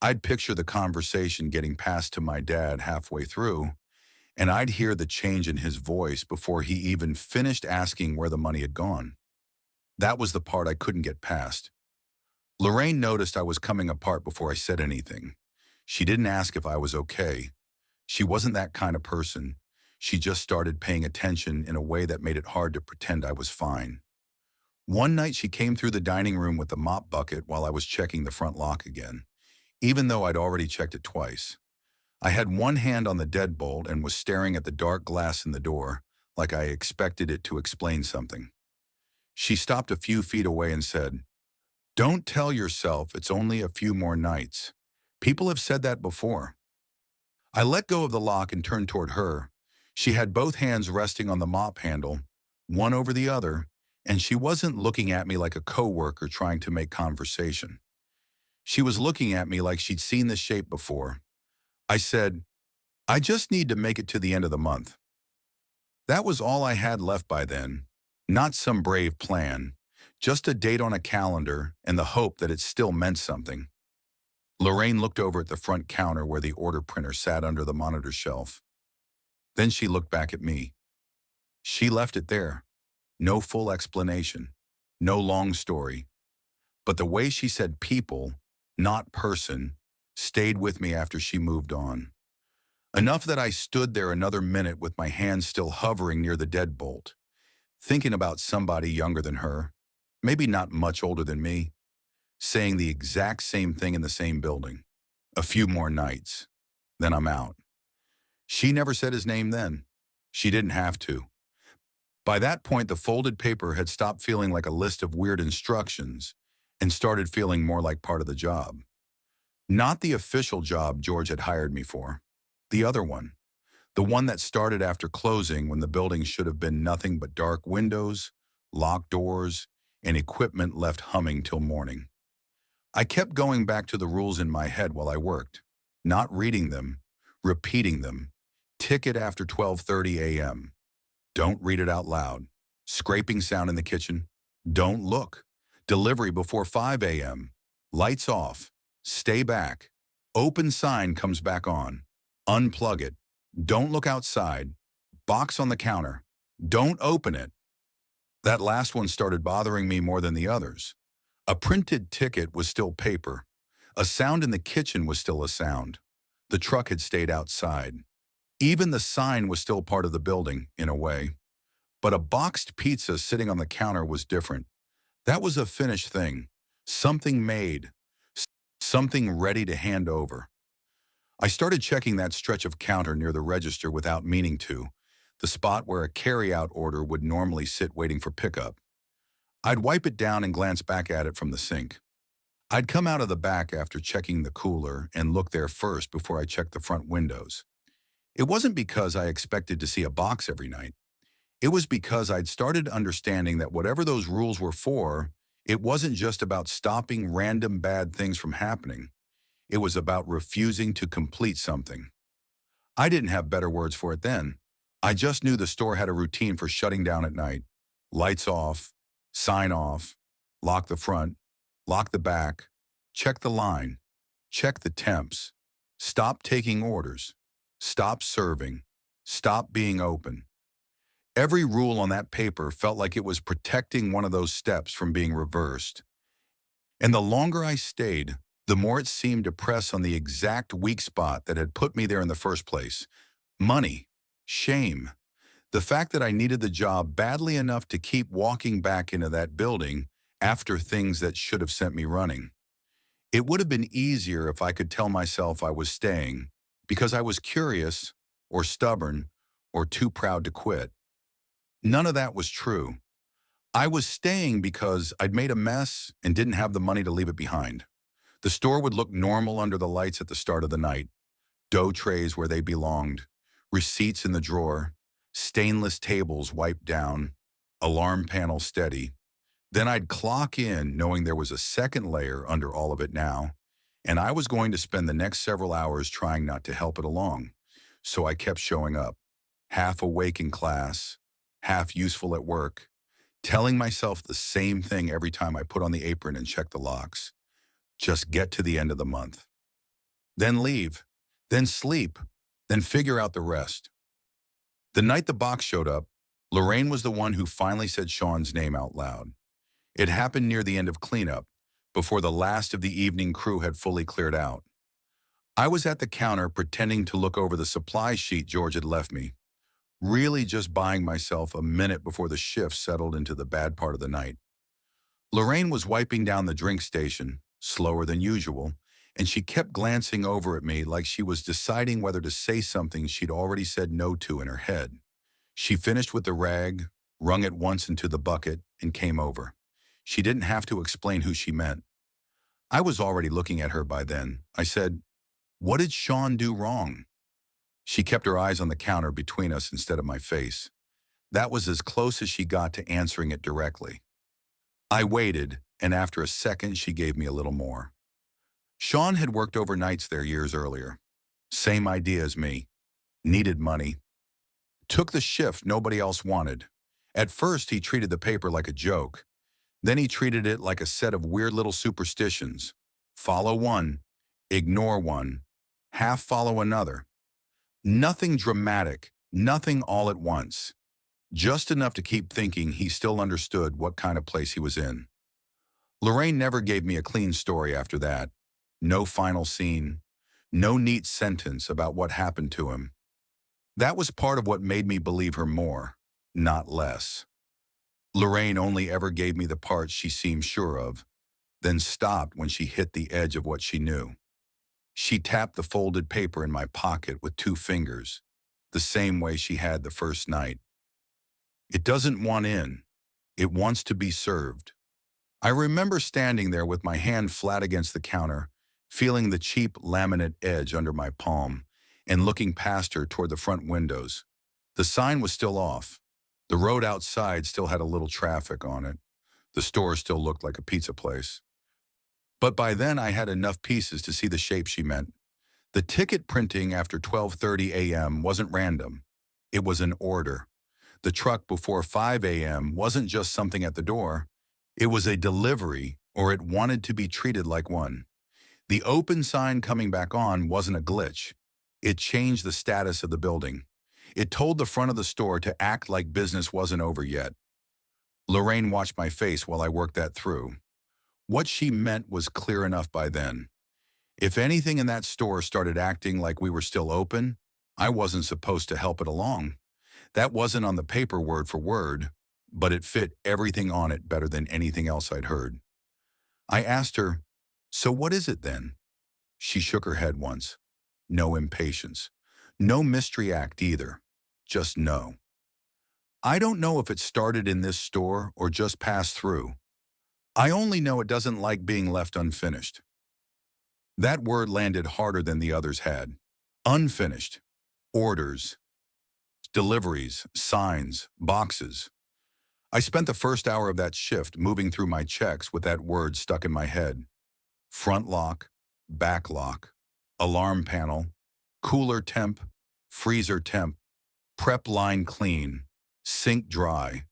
I'd picture the conversation getting passed to my dad halfway through, and I'd hear the change in his voice before he even finished asking where the money had gone. That was the part I couldn't get past. Lorraine noticed I was coming apart before I said anything. She didn't ask if I was okay. She wasn't that kind of person. She just started paying attention in a way that made it hard to pretend I was fine. One night she came through the dining room with the mop bucket while I was checking the front lock again, even though I'd already checked it twice. I had one hand on the deadbolt and was staring at the dark glass in the door, like I expected it to explain something. She stopped a few feet away and said, "Don't tell yourself it's only a few more nights. People have said that before." I let go of the lock and turned toward her. She had both hands resting on the mop handle, one over the other, and she wasn't looking at me like a coworker trying to make conversation. She was looking at me like she'd seen the shape before. I said, "I just need to make it to the end of the month." That was all I had left by then. Not some brave plan, just a date on a calendar and the hope that it still meant something. Lorraine looked over at the front counter where the order printer sat under the monitor shelf. Then she looked back at me. She left it there. No full explanation. No long story. But the way she said people, not person, stayed with me after she moved on. Enough that I stood there another minute with my hands still hovering near the deadbolt, thinking about somebody younger than her, maybe not much older than me, saying the exact same thing in the same building. A few more nights. Then I'm out. She never said his name then. She didn't have to. By that point, the folded paper had stopped feeling like a list of weird instructions and started feeling more like part of the job. Not the official job George had hired me for. The other one. The one that started after closing when the building should have been nothing but dark windows, locked doors, and equipment left humming till morning. I kept going back to the rules in my head while I worked, not reading them, repeating them. Ticket after 12:30 a.m. Don't read it out loud. Scraping sound in the kitchen. Don't look. Delivery before 5 a.m. Lights off. Stay back. Open sign comes back on. Unplug it. Don't look outside. Box on the counter. Don't open it. That last one started bothering me more than the others. A printed ticket was still paper. A sound in the kitchen was still a sound. The truck had stayed outside. Even the sign was still part of the building, in a way. But a boxed pizza sitting on the counter was different. That was a finished thing. Something made. Something ready to hand over. I started checking that stretch of counter near the register without meaning to, the spot where a carry-out order would normally sit waiting for pickup. I'd wipe it down and glance back at it from the sink. I'd come out of the back after checking the cooler and look there first before I checked the front windows. It wasn't because I expected to see a box every night. It was because I'd started understanding that whatever those rules were for, it wasn't just about stopping random bad things from happening. It was about refusing to complete something. I didn't have better words for it then. I just knew the store had a routine for shutting down at night. Lights off, sign off, lock the front, lock the back, check the line, check the temps, stop taking orders, stop serving, stop being open. Every rule on that paper felt like it was protecting one of those steps from being reversed. And the longer I stayed, the more it seemed to press on the exact weak spot that had put me there in the first place. Money, shame, the fact that I needed the job badly enough to keep walking back into that building after things that should have sent me running. It would have been easier if I could tell myself I was staying because I was curious or stubborn or too proud to quit. None of that was true. I was staying because I'd made a mess and didn't have the money to leave it behind. The store would look normal under the lights at the start of the night. Dough trays where they belonged, receipts in the drawer, stainless tables wiped down, alarm panel steady. Then I'd clock in knowing there was a second layer under all of it now, and I was going to spend the next several hours trying not to help it along. So I kept showing up, half awake in class, half useful at work, telling myself the same thing every time I put on the apron and check the locks. Just get to the end of the month. Then leave, then sleep, then figure out the rest. The night the box showed up, Lorraine was the one who finally said Sean's name out loud. It happened near the end of cleanup, before the last of the evening crew had fully cleared out. I was at the counter pretending to look over the supply sheet George had left me, really just buying myself a minute before the shift settled into the bad part of the night. Lorraine was wiping down the drink station, slower than usual, and she kept glancing over at me like she was deciding whether to say something she'd already said no to in her head. She finished with the rag, wrung it once into the bucket, and came over. She didn't have to explain who she meant. I was already looking at her by then. I said, "What did Sean do wrong?" She kept her eyes on the counter between us instead of my face. That was as close as she got to answering it directly. I waited, and after a second, she gave me a little more. Sean had worked overnights there years earlier. Same idea as me. Needed money. Took the shift nobody else wanted. At first, he treated the paper like a joke. Then he treated it like a set of weird little superstitions. Follow one, ignore one, half follow another. Nothing dramatic, nothing all at once. Just enough to keep thinking he still understood what kind of place he was in. Lorraine never gave me a clean story after that. No final scene. No neat sentence about what happened to him. That was part of what made me believe her more, not less. Lorraine only ever gave me the parts she seemed sure of, then stopped when she hit the edge of what she knew. She tapped the folded paper in my pocket with 2 fingers, the same way she had the first night. It doesn't want in. It wants to be served. I remember standing there with my hand flat against the counter, feeling the cheap laminate edge under my palm, and looking past her toward the front windows. The sign was still off. The road outside still had a little traffic on it. The store still looked like a pizza place. But by then I had enough pieces to see the shape she meant. The ticket printing after 12:30 a.m. wasn't random. It was an order. The truck before 5 a.m. wasn't just something at the door. It was a delivery, or it wanted to be treated like one. The open sign coming back on wasn't a glitch. It changed the status of the building. It told the front of the store to act like business wasn't over yet. Lorraine watched my face while I worked that through. What she meant was clear enough by then. If anything in that store started acting like we were still open, I wasn't supposed to help it along. That wasn't on the paper word for word, but it fit everything on it better than anything else I'd heard. I asked her, "So what is it then?" She shook her head once. No impatience. No mystery act either. Just no. "I don't know if it started in this store or just passed through. I only know it doesn't like being left unfinished." That word landed harder than the others had. Unfinished. Orders. Deliveries. Signs. Boxes. I spent the first hour of that shift moving through my checks with that word stuck in my head. Front lock. Back lock. Alarm panel. Cooler temp. Freezer temp. Prep line clean. Sink dry.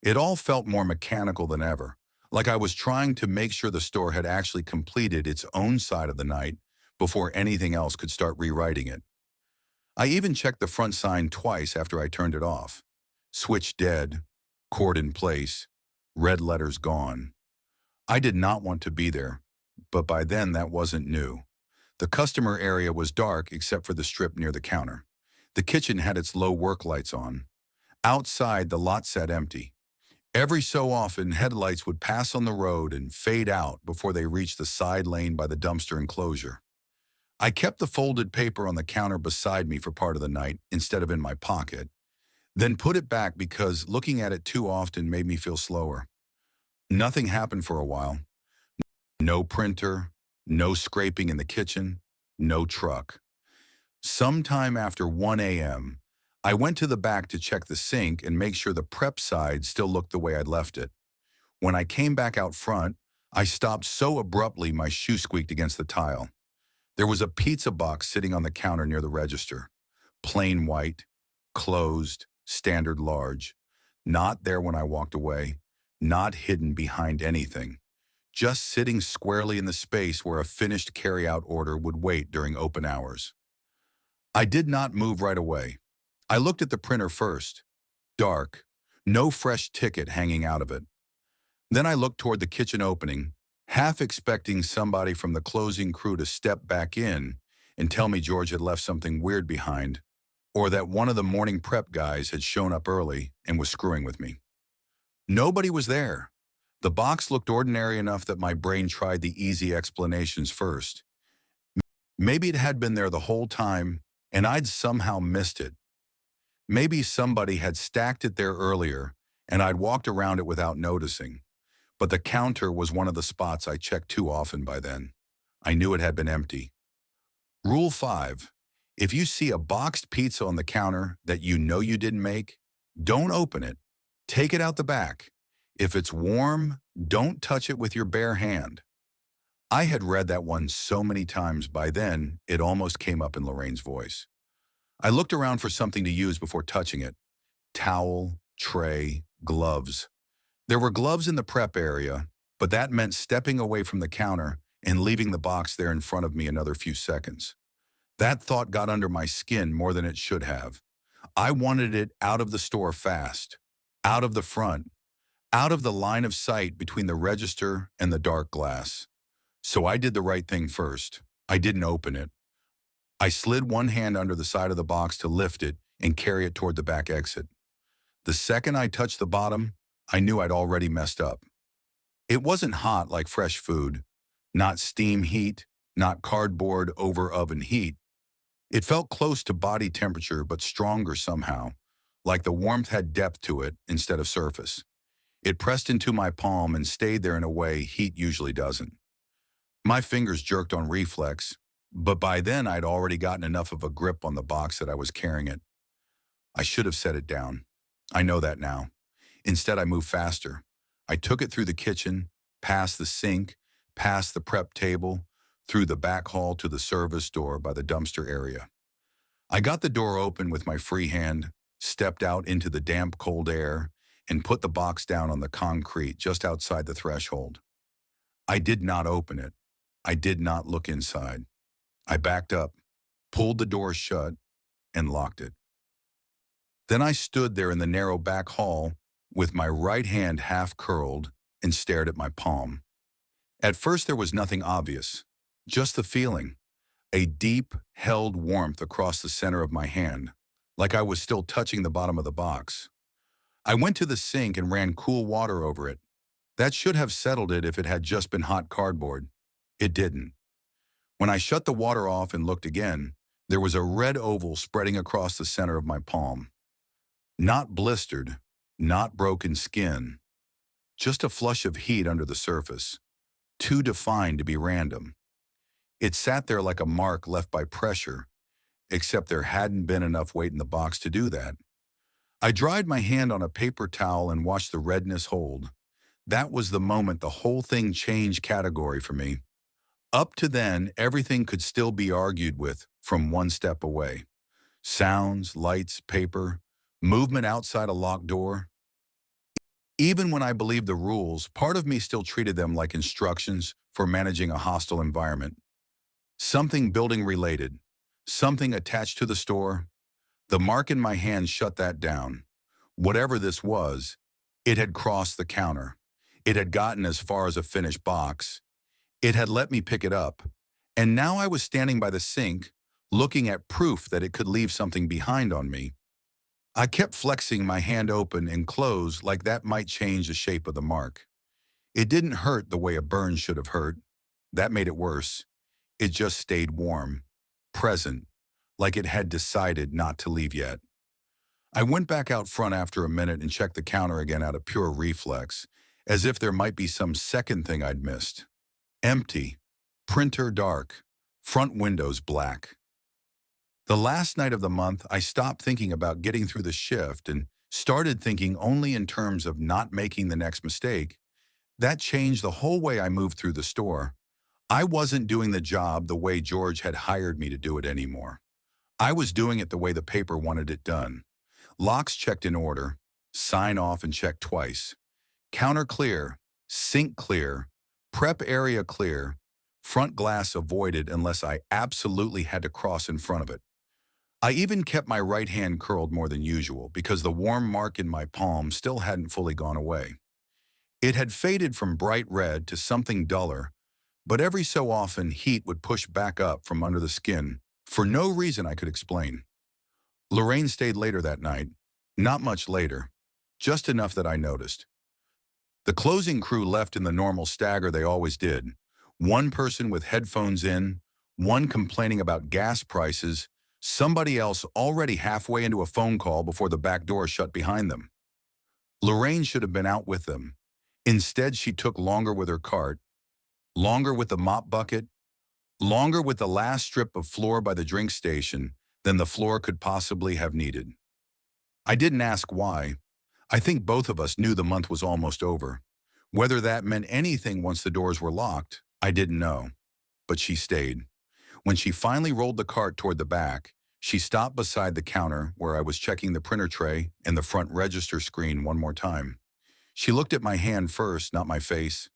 It all felt more mechanical than ever, like I was trying to make sure the store had actually completed its own side of the night before anything else could start rewriting it. I even checked the front sign twice after I turned it off. Switch dead, cord in place, red letters gone. I did not want to be there, but by then that wasn't new. The customer area was dark except for the strip near the counter. The kitchen had its low work lights on. Outside, the lot sat empty. Every so often, headlights would pass on the road and fade out before they reached the side lane by the dumpster enclosure. I kept the folded paper on the counter beside me for part of the night instead of in my pocket, then put it back because looking at it too often made me feel slower. Nothing happened for a while. No printer, no scraping in the kitchen, no truck. Sometime after 1 a.m., I went to the back to check the sink and make sure the prep side still looked the way I'd left it. When I came back out front, I stopped so abruptly my shoe squeaked against the tile. There was a pizza box sitting on the counter near the register. Plain white, closed, standard large. Not there when I walked away, not hidden behind anything. Just sitting squarely in the space where a finished carry-out order would wait during open hours. I did not move right away. I looked at the printer first. Dark. No fresh ticket hanging out of it. Then I looked toward the kitchen opening, half expecting somebody from the closing crew to step back in and tell me George had left something weird behind, or that one of the morning prep guys had shown up early and was screwing with me. Nobody was there. The box looked ordinary enough that my brain tried the easy explanations first. Maybe it had been there the whole time, and I'd somehow missed it. Maybe somebody had stacked it there earlier, and I'd walked around it without noticing. But the counter was one of the spots I checked too often by then. I knew it had been empty. Rule 5. If you see a boxed pizza on the counter that you know you didn't make, don't open it. Take it out the back. If it's warm, don't touch it with your bare hand. I had read that one so many times by then, it almost came up in Lorraine's voice. I looked around for something to use before touching it. Towel, tray, gloves. There were gloves in the prep area, but that meant stepping away from the counter and leaving the box there in front of me another few seconds. That thought got under my skin more than it should have. I wanted it out of the store fast, out of the front, out of the line of sight between the register and the dark glass. So I did the right thing first. I didn't open it. I slid one hand under the side of the box to lift it and carry it toward the back exit. The second I touched the bottom, I knew I'd already messed up. It wasn't hot like fresh food, not steam heat, not cardboard over oven heat. It felt close to body temperature but stronger somehow, like the warmth had depth to it instead of surface. It pressed into my palm and stayed there in a way heat usually doesn't. My fingers jerked on reflex, but by then I'd already gotten enough of a grip on the box that I was carrying it. I should have set it down. I know that now. Instead, I moved faster. I took it through the kitchen, past the sink, past the prep table, through the back hall to the service door by the dumpster area. I got the door open with my free hand, stepped out into the damp, cold air, and put the box down on the concrete just outside the threshold. I did not open it. I did not look inside. I backed up, pulled the door shut, and locked it. Then I stood there in the narrow back hall with my right hand half curled and stared at my palm. At first there was nothing obvious, just the feeling, a deep, held warmth across the center of my hand, like I was still touching the bottom of the box. I went to the sink and ran cool water over it. That should have settled it if it had just been hot cardboard. It didn't. When I shut the water off and looked again, there was a red oval spreading across the center of my palm. Not blistered, not broken skin, just a flush of heat under the surface, too defined to be random. It sat there like a mark left by pressure, except there hadn't been enough weight in the box to do that. I dried my hand on a paper towel and watched the redness hold. That was the moment the whole thing changed category for me. Up to then, everything could still be argued with from one step away. Sounds, lights, paper, movement outside a locked door. Even when I believed the rules, part of me still treated them like instructions for managing a hostile environment. Something building related, something attached to the store. The mark in my hand shut that down. Whatever this was, it had crossed the counter. It had gotten as far as a finished box. It had let me pick it up. And now I was standing by the sink, looking at proof that it could leave something behind on me. I kept flexing my hand open and closed like that might change the shape of the mark. It didn't hurt the way a burn should have hurt. That made it worse. It just stayed warm, present, like it had decided not to leave yet. I went back out front after a minute and checked the counter again out of pure reflex, as if there might be some second thing I'd missed. Empty, printer dark, front windows black. The last night of the month, I stopped thinking about getting through the shift and started thinking only in terms of not making the next mistake That changed the whole way I moved through the store. I wasn't doing the job the way George had hired me to do it anymore. I was doing it the way the paper wanted it done. Locks checked in order, sign off and checked twice. Counter clear, sink clear, prep area clear, front glass avoided unless I absolutely had to cross in front of it. I even kept my right hand curled more than usual because the warm mark in my palm still hadn't fully gone away. It had faded from bright red to something duller, but every so often heat would push back up from under the skin for no reason I could explain. Lorraine stayed later that night, not much later, just enough that I noticed. The closing crew left in the normal stagger they always did. One person with headphones in, one complaining about gas prices, somebody else already halfway into a phone call before the back door shut behind them. Lorraine should have been out with them. Instead, she took longer with her cart, longer with the mop bucket, longer with the last strip of floor by the drink station than the floor could possibly have needed. I didn't ask why. I think both of us knew the month was almost over. Whether that meant anything once the doors were locked, I didn't know. But she stayed. When she finally rolled the cart toward the back, she stopped beside the counter where I was checking the printer tray and the front register screen one more time. She looked at my hand first, not my face.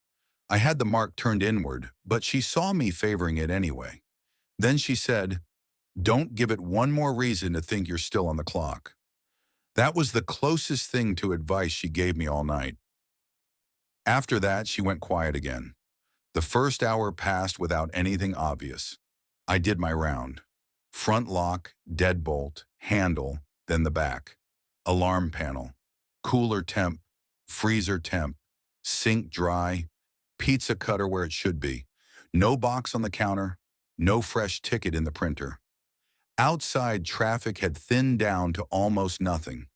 I had the mark turned inward, but she saw me favoring it anyway. Then she said, "Don't give it one more reason to think you're still on the clock." That was the closest thing to advice she gave me all night. After that, she went quiet again. The first hour passed without anything obvious. I did my round. Front lock, deadbolt, handle, then the back. Alarm panel. Cooler temp, freezer temp, sink dry, pizza cutter where it should be. No box on the counter, no fresh ticket in the printer. Outside traffic had thinned down to almost nothing.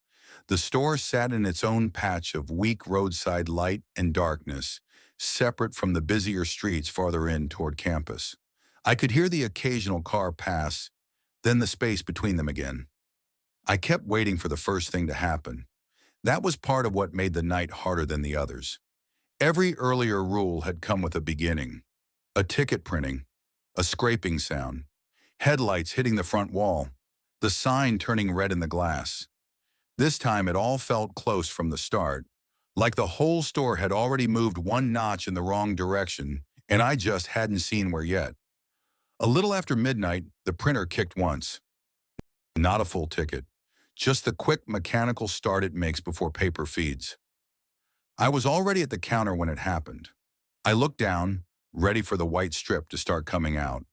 The store sat in its own patch of weak roadside light and darkness, separate from the busier streets farther in toward campus. I could hear the occasional car pass, then the space between them again. I kept waiting for the first thing to happen. That was part of what made the night harder than the others. Every earlier rule had come with a beginning. A ticket printing, a scraping sound, headlights hitting the front wall, the sign turning red in the glass. This time it all felt close from the start, like the whole store had already moved one notch in the wrong direction, and I just hadn't seen where yet. A little after midnight, the printer kicked once. Not a full ticket, just the quick mechanical start it makes before paper feeds. I was already at the counter when it happened. I looked down, ready for the white strip to start coming out.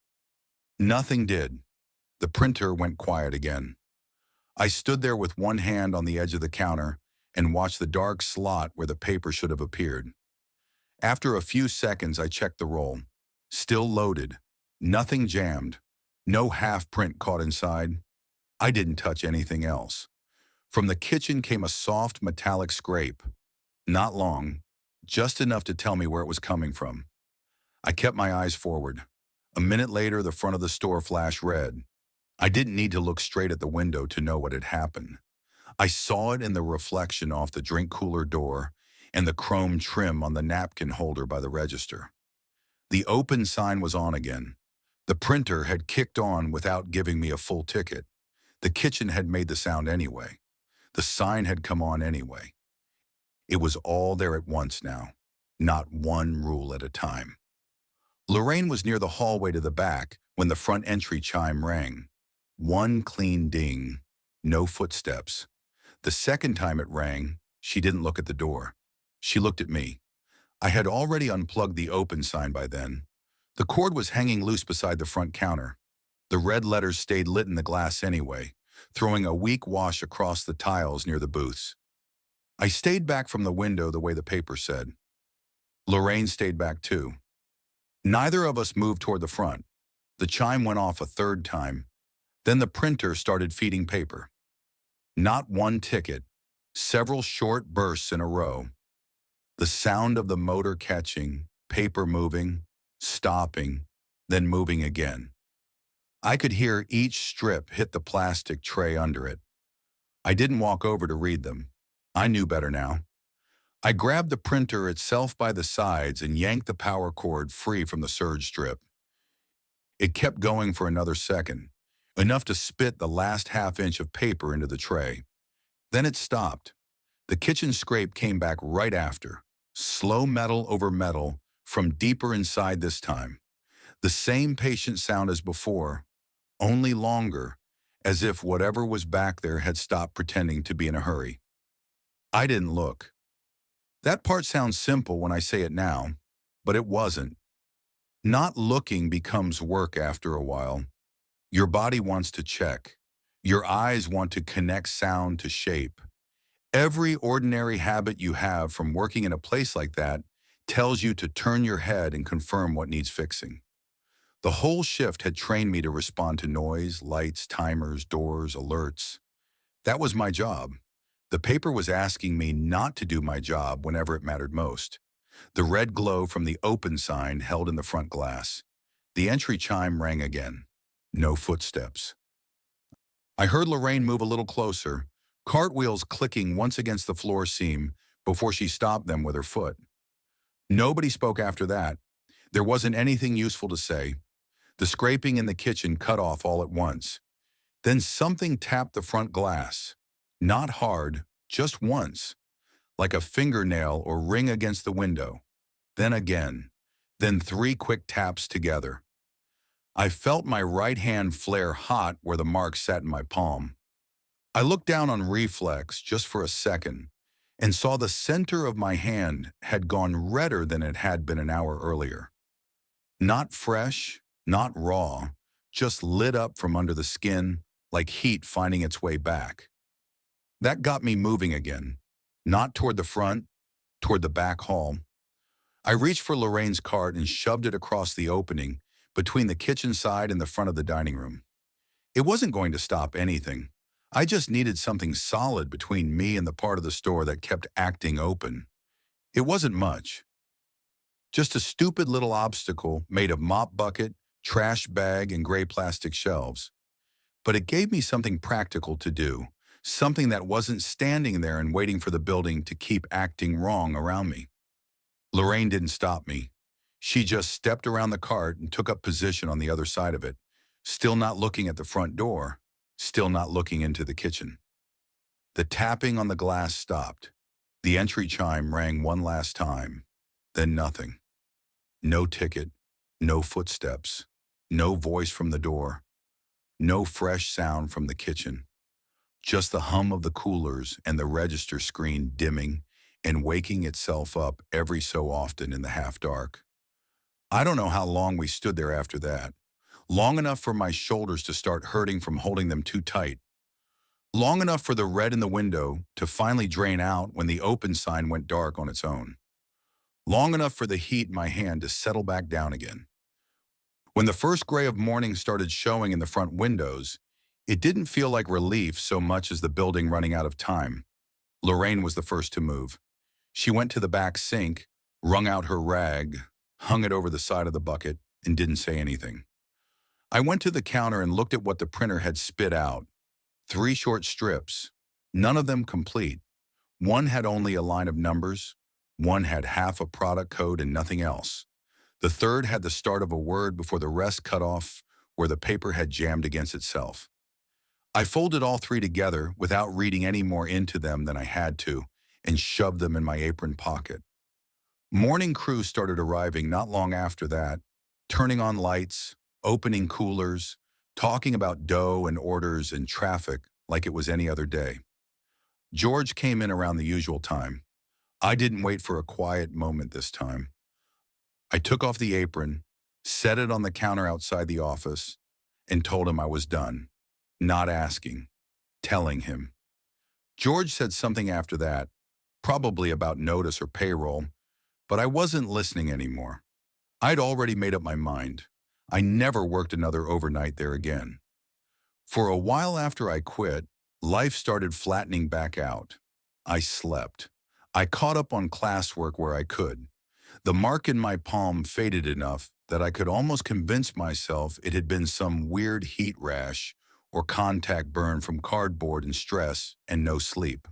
Nothing did. The printer went quiet again. I stood there with one hand on the edge of the counter and watched the dark slot where the paper should have appeared. After a few seconds, I checked the roll. Still loaded. Nothing jammed. No half print caught inside. I didn't touch anything else. From the kitchen came a soft metallic scrape. Not long, just enough to tell me where it was coming from. I kept my eyes forward. A minute later, the front of the store flashed red. I didn't need to look straight at the window to know what had happened. I saw it in the reflection off the drink cooler door and the chrome trim on the napkin holder by the register. The open sign was on again. The printer had kicked on without giving me a full ticket. The kitchen had made the sound anyway. The sign had come on anyway. It was all there at once now, not one rule at a time. Lorraine was near the hallway to the back when the front entry chime rang. One clean ding, no footsteps. The second time it rang, she didn't look at the door. She looked at me. I had already unplugged the open sign by then. The cord was hanging loose beside the front counter. The red letters stayed lit in the glass anyway, throwing a weak wash across the tiles near the booths. I stayed back from the window the way the paper said. Lorraine stayed back too. Neither of us moved toward the front. The chime went off a third time. Then the printer started feeding paper. Not one ticket, several short bursts in a row. The sound of the motor catching, paper moving, stopping, then moving again. I could hear each strip hit the plastic tray under it. I didn't walk over to read them. I knew better now. I grabbed the printer itself by the sides and yanked the power cord free from the surge strip. It kept going for another second, enough to spit the last half-inch of paper into the tray. Then it stopped. The kitchen scrape came back right after, slow metal over metal, from deeper inside this time. The same patient sound as before, only longer, as if whatever was back there had stopped pretending to be in a hurry. I didn't look. That part sounds simple when I say it now, but it wasn't. Not looking becomes work after a while. Your body wants to check. Your eyes want to connect sound to shape. Every ordinary habit you have from working in a place like that tells you to turn your head and confirm what needs fixing. The whole shift had trained me to respond to noise, lights, timers, doors, alerts. That was my job. The paper was asking me not to do my job whenever it mattered most. The red glow from the open sign held in the front glass. The entry chime rang again. No footsteps. I heard Lorraine move a little closer, cartwheels clicking once against the floor seam before she stopped them with her foot. Nobody spoke after that. There wasn't anything useful to say. The scraping in the kitchen cut off all at once. Then something tapped the front glass. Not hard, just once, like a fingernail or ring against the window. Then again. Then 3 quick taps together. I felt my right hand flare hot where the mark sat in my palm. I looked down on reflex just for a second and saw the center of my hand had gone redder than it had been an hour earlier. Not fresh, not raw, just lit up from under the skin like heat finding its way back. That got me moving again, not toward the front, toward the back hall. I reached for Lorraine's cart and shoved it across the opening between the kitchen side and the front of the dining room. It wasn't going to stop anything. I just needed something solid between me and the part of the store that kept acting open. It wasn't much. Just a stupid little obstacle made of mop bucket, trash bag, and gray plastic shelves. But it gave me something practical to do, something that wasn't standing there and waiting for the building to keep acting wrong around me. Lorraine didn't stop me. She just stepped around the cart and took up position on the other side of it, still not looking at the front door, still not looking into the kitchen. The tapping on the glass stopped. The entry chime rang one last time, then nothing. No ticket, no footsteps, no voice from the door, no fresh sound from the kitchen. Just the hum of the coolers and the register screen dimming and waking itself up every so often in the half-dark. I don't know how long we stood there after that. Long enough for my shoulders to start hurting from holding them too tight. Long enough for the red in the window to finally drain out when the open sign went dark on its own. Long enough for the heat in my hand to settle back down again. When the first gray of morning started showing in the front windows, it didn't feel like relief so much as the building running out of time. Lorraine was the first to move. She went to the back sink, wrung out her rag, hung it over the side of the bucket, and didn't say anything. I went to the counter and looked at what the printer had spit out. 3 short strips, none of them complete. One had only a line of numbers. One had half a product code and nothing else. The third had the start of a word before the rest cut off where the paper had jammed against itself. I folded all 3 together without reading any more into them than I had to and shoved them in my apron pocket. Morning crews started arriving not long after that, turning on lights, opening coolers, talking about dough and orders and traffic like it was any other day. George came in around the usual time. I didn't wait for a quiet moment this time. I took off the apron, set it on the counter outside the office, and told him I was done. Not asking, telling him. George said something after that, probably about notice or payroll, but I wasn't listening anymore. I'd already made up my mind. I never worked another overnight there again. For a while after I quit, life started flattening back out. I slept. I caught up on classwork where I could. The mark in my palm faded enough that I could almost convince myself it had been some weird heat rash or contact burn from cardboard and stress and no sleep.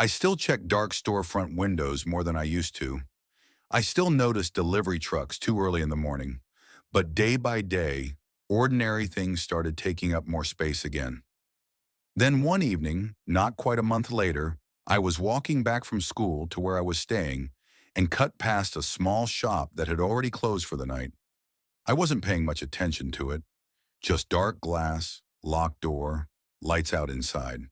I still check dark storefront windows more than I used to. I still notice delivery trucks too early in the morning. But day by day, ordinary things started taking up more space again. Then one evening, not quite a month later, I was walking back from school to where I was staying and cut past a small shop that had already closed for the night. I wasn't paying much attention to it, just dark glass, locked door, lights out inside.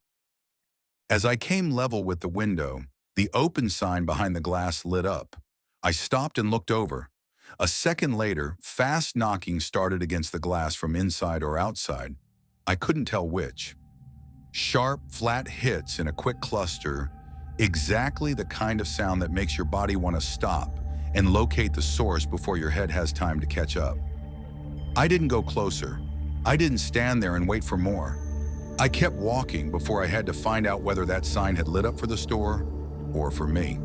As I came level with the window, the open sign behind the glass lit up. I stopped and looked over. A second later, fast knocking started against the glass from inside or outside. I couldn't tell which. Sharp, flat hits in a quick cluster, exactly the kind of sound that makes your body want to stop and locate the source before your head has time to catch up. I didn't go closer. I didn't stand there and wait for more. I kept walking before I had to find out whether that sign had lit up for the store or for me.